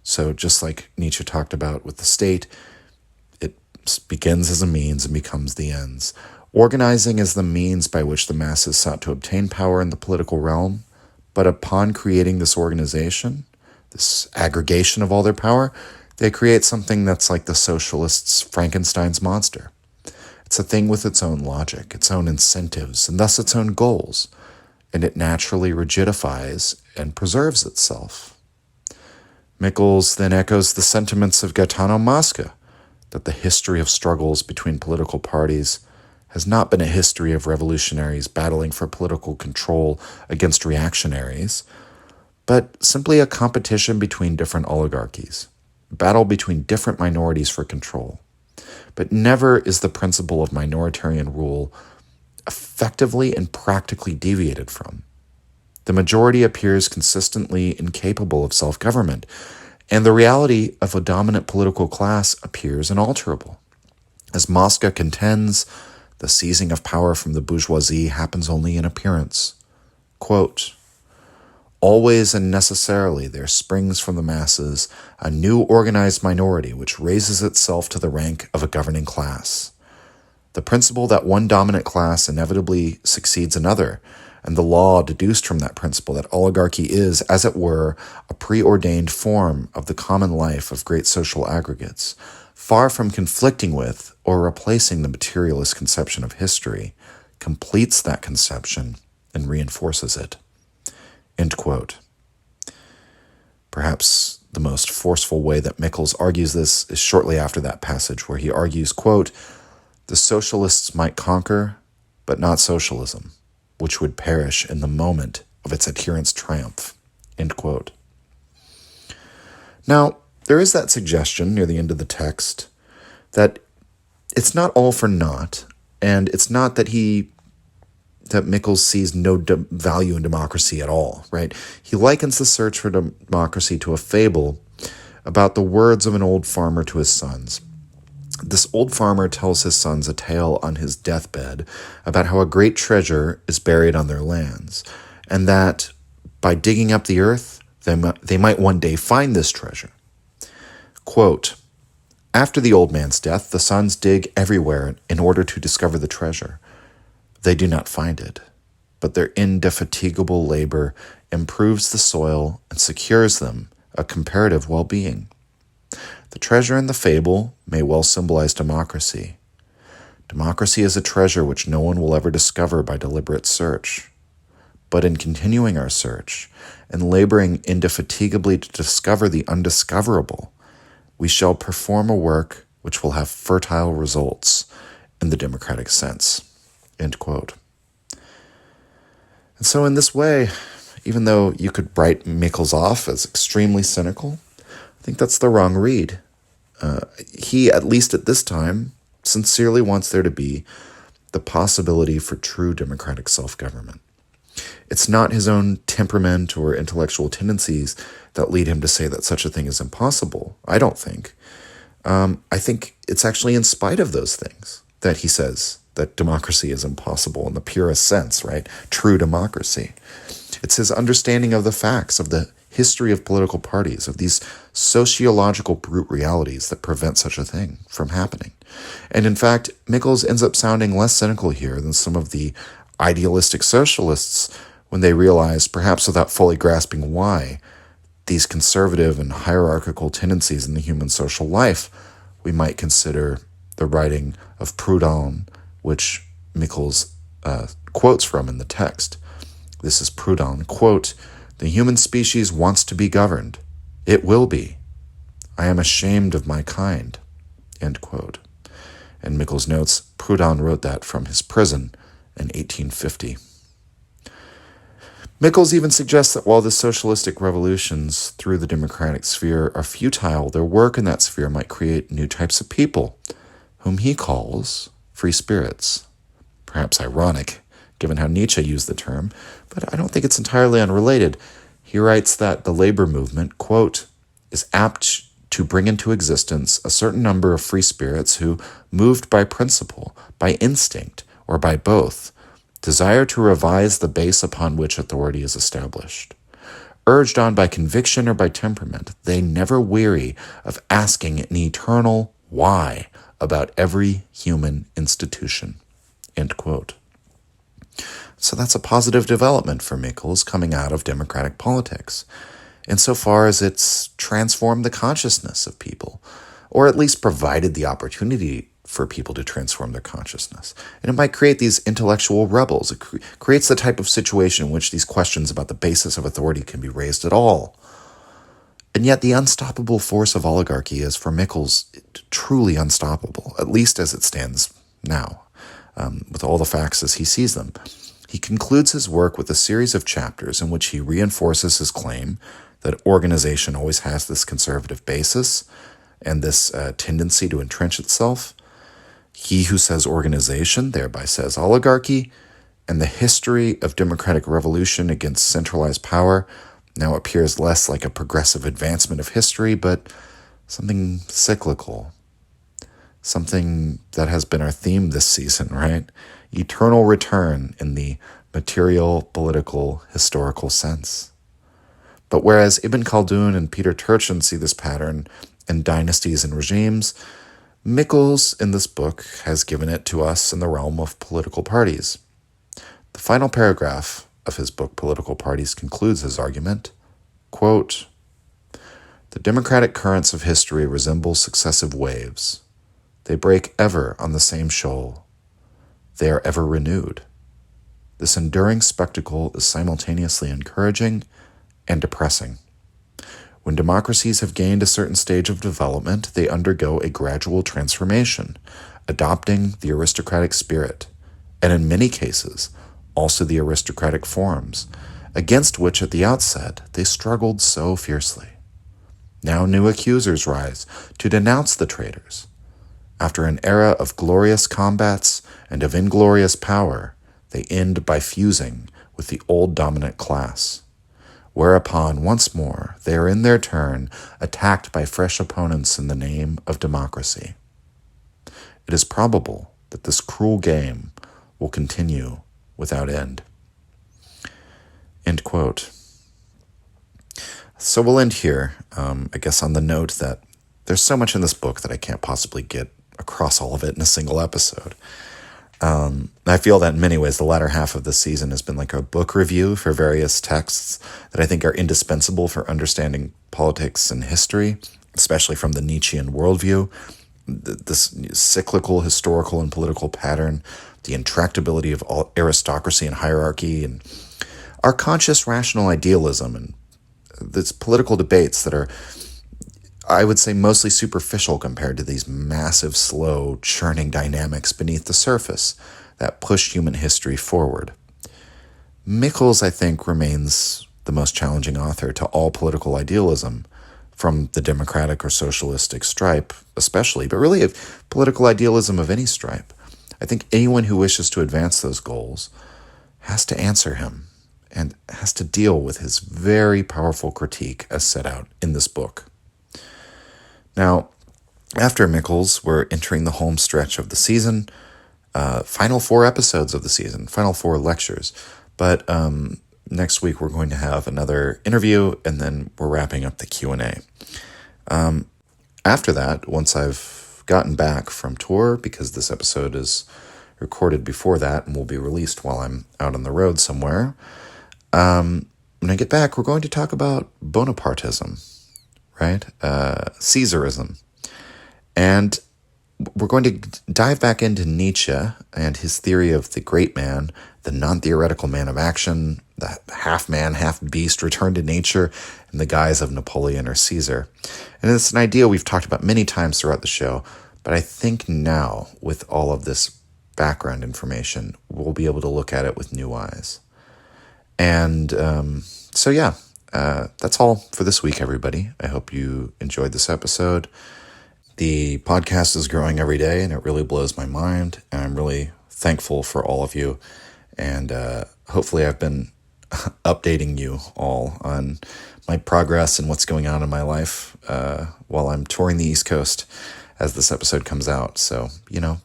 So just like Nietzsche talked about with the state, it begins as a means and becomes the ends. Organizing is the means by which the masses sought to obtain power in the political realm, but upon creating this organization, this aggregation of all their power, they create something that's like the socialists' Frankenstein's monster. It's a thing with its own logic, its own incentives, and thus its own goals, and it naturally rigidifies and preserves itself. Michels then echoes the sentiments of Gaetano Mosca, that the history of struggles between political parties has not been a history of revolutionaries battling for political control against reactionaries, but simply a competition between different oligarchies, a battle between different minorities for control. But never is the principle of minoritarian rule effectively and practically deviated from. The majority appears consistently incapable of self-government, and the reality of a dominant political class appears inalterable. As Mosca contends, the seizing of power from the bourgeoisie happens only in appearance. Quote, "Always and necessarily there springs from the masses a new organized minority which raises itself to the rank of a governing class. The principle that one dominant class inevitably succeeds another, and the law deduced from that principle that oligarchy is, as it were, a preordained form of the common life of great social aggregates, far from conflicting with or replacing the materialist conception of history, completes that conception and reinforces it. End quote. Perhaps the most forceful way that Michels argues this is shortly after that passage where he argues, quote, "The socialists might conquer, but not socialism, which would perish in the moment of its adherents' triumph." End quote. Now, there is that suggestion near the end of the text that it's not all for naught, and it's not that Michels sees no value in democracy at all, right? He likens the search for democracy to a fable about the words of an old farmer to his sons. This old farmer tells his sons a tale on his deathbed about how a great treasure is buried on their lands, and that by digging up the earth, they might one day find this treasure. Quote, "After the old man's death, the sons dig everywhere in order to discover the treasure. They do not find it, but their indefatigable labor improves the soil and secures them a comparative well-being. The treasure in the fable may well symbolize democracy. Democracy is a treasure which no one will ever discover by deliberate search. But in continuing our search and laboring indefatigably to discover the undiscoverable, we shall perform a work which will have fertile results in the democratic sense." End quote. And so in this way, even though you could write Michels off as extremely cynical, I think that's the wrong read. He, at least at this time, sincerely wants there to be the possibility for true democratic self-government. It's not his own temperament or intellectual tendencies that lead him to say that such a thing is impossible, I don't think. I think it's actually in spite of those things that he says that democracy is impossible in the purest sense, right? True democracy. It's his understanding of the facts, of the history of political parties, of these sociological brute realities that prevent such a thing from happening. And in fact, Michels ends up sounding less cynical here than some of the idealistic socialists when they realize, perhaps without fully grasping why, these conservative and hierarchical tendencies in the human social life we might consider the writing of Proudhon, which Michels quotes from in the text. This is Proudhon, quote, "The human species wants to be governed. It will be. I am ashamed of my kind." End quote. And Michels notes Proudhon wrote that from his prison in 1850. Michels even suggests that while the socialistic revolutions through the democratic sphere are futile, their work in that sphere might create new types of people, whom he calls free spirits. Perhaps ironic, given how Nietzsche used the term, but I don't think it's entirely unrelated. He writes that the labor movement, quote, "is apt to bring into existence a certain number of free spirits who, moved by principle, by instinct, or by both, desire to revise the base upon which authority is established. Urged on by conviction or by temperament, they never weary of asking an eternal why about every human institution." End quote. So that's a positive development for Michels coming out of democratic politics, insofar as it's transformed the consciousness of people, or at least provided the opportunity for people to transform their consciousness. And it might create these intellectual rebels. It creates the type of situation in which these questions about the basis of authority can be raised at all. And yet the unstoppable force of oligarchy is, for Michels, truly unstoppable, at least as it stands now, with all the facts as he sees them. He concludes his work with a series of chapters in which he reinforces his claim that organization always has this conservative basis and this tendency to entrench itself. He who says organization thereby says oligarchy, and the history of democratic revolution against centralized power now appears less like a progressive advancement of history, but something cyclical. Something that has been our theme this season, right? Eternal return in the material, political, historical sense. But whereas Ibn Khaldun and Peter Turchin see this pattern in dynasties and regimes, Michels in this book has given it to us in the realm of political parties. The final paragraph of his book, Political Parties, concludes his argument, quote, "The democratic currents of history resemble successive waves. They break ever on the same shoal. They are ever renewed. This enduring spectacle is simultaneously encouraging and depressing. When democracies have gained a certain stage of development, they undergo a gradual transformation, adopting the aristocratic spirit, and in many cases, also the aristocratic forms, against which at the outset they struggled so fiercely. Now new accusers rise to denounce the traitors. After an era of glorious combats and of inglorious power, they end by fusing with the old dominant class. Whereupon, once more, they are in their turn attacked by fresh opponents in the name of democracy. It is probable that this cruel game will continue without end. End quote. So we'll end here, I guess on the note that there's so much in this book that I can't possibly get across all of it in a single episode. I feel that in many ways the latter half of the season has been like a book review for various texts that I think are indispensable for understanding politics and history, especially from the Nietzschean worldview. This cyclical historical and political pattern, the intractability of aristocracy and hierarchy, and our conscious rational idealism, and these political debates that are, I would say, mostly superficial compared to these massive, slow, churning dynamics beneath the surface that push human history forward. Michels, I think, remains the most challenging author to all political idealism, from the democratic or socialistic stripe especially, but really of political idealism of any stripe. I think anyone who wishes to advance those goals has to answer him and has to deal with his very powerful critique as set out in this book. Now, after Michels, we're entering the home stretch of the season, final 4 episodes of the season, final 4 lectures. But next week we're going to have another interview, and then we're wrapping up the Q&A. After that, once I've gotten back from tour, because this episode is recorded before that and will be released while I'm out on the road somewhere, when I get back, we're going to talk about Bonapartism, right? Caesarism. And we're going to dive back into Nietzsche and his theory of the great man, the non-theoretical man of action, the half-man, half-beast returned to nature in the guise of Napoleon or Caesar. And it's an idea we've talked about many times throughout the show, but I think now, with all of this background information, we'll be able to look at it with new eyes. And that's all for this week, everybody. I hope you enjoyed this episode. The podcast is growing every day, and it really blows my mind, and I'm really thankful for all of you. And hopefully I've been updating you all on my progress and what's going on in my life while I'm touring the East Coast as this episode comes out. So,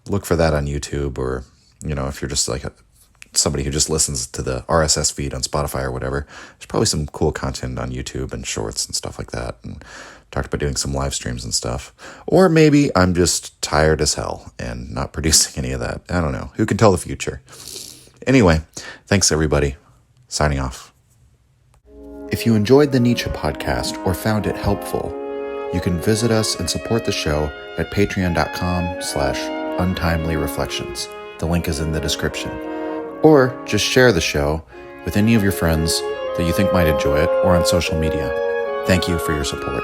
look for that on YouTube, or, if you're just like somebody who just listens to the RSS feed on Spotify or whatever, there's probably some cool content on YouTube and shorts and stuff like that. And talked about doing some live streams and stuff. Or maybe I'm just tired as hell and not producing any of that. I don't know. Who can tell the future? Anyway, thanks everybody. Signing off. If you enjoyed the Nietzsche podcast or found it helpful, you can visit us and support the show at patreon.com/untimely-reflections. The link is in the description. Or just share the show with any of your friends that you think might enjoy it, or on social media. Thank you for your support.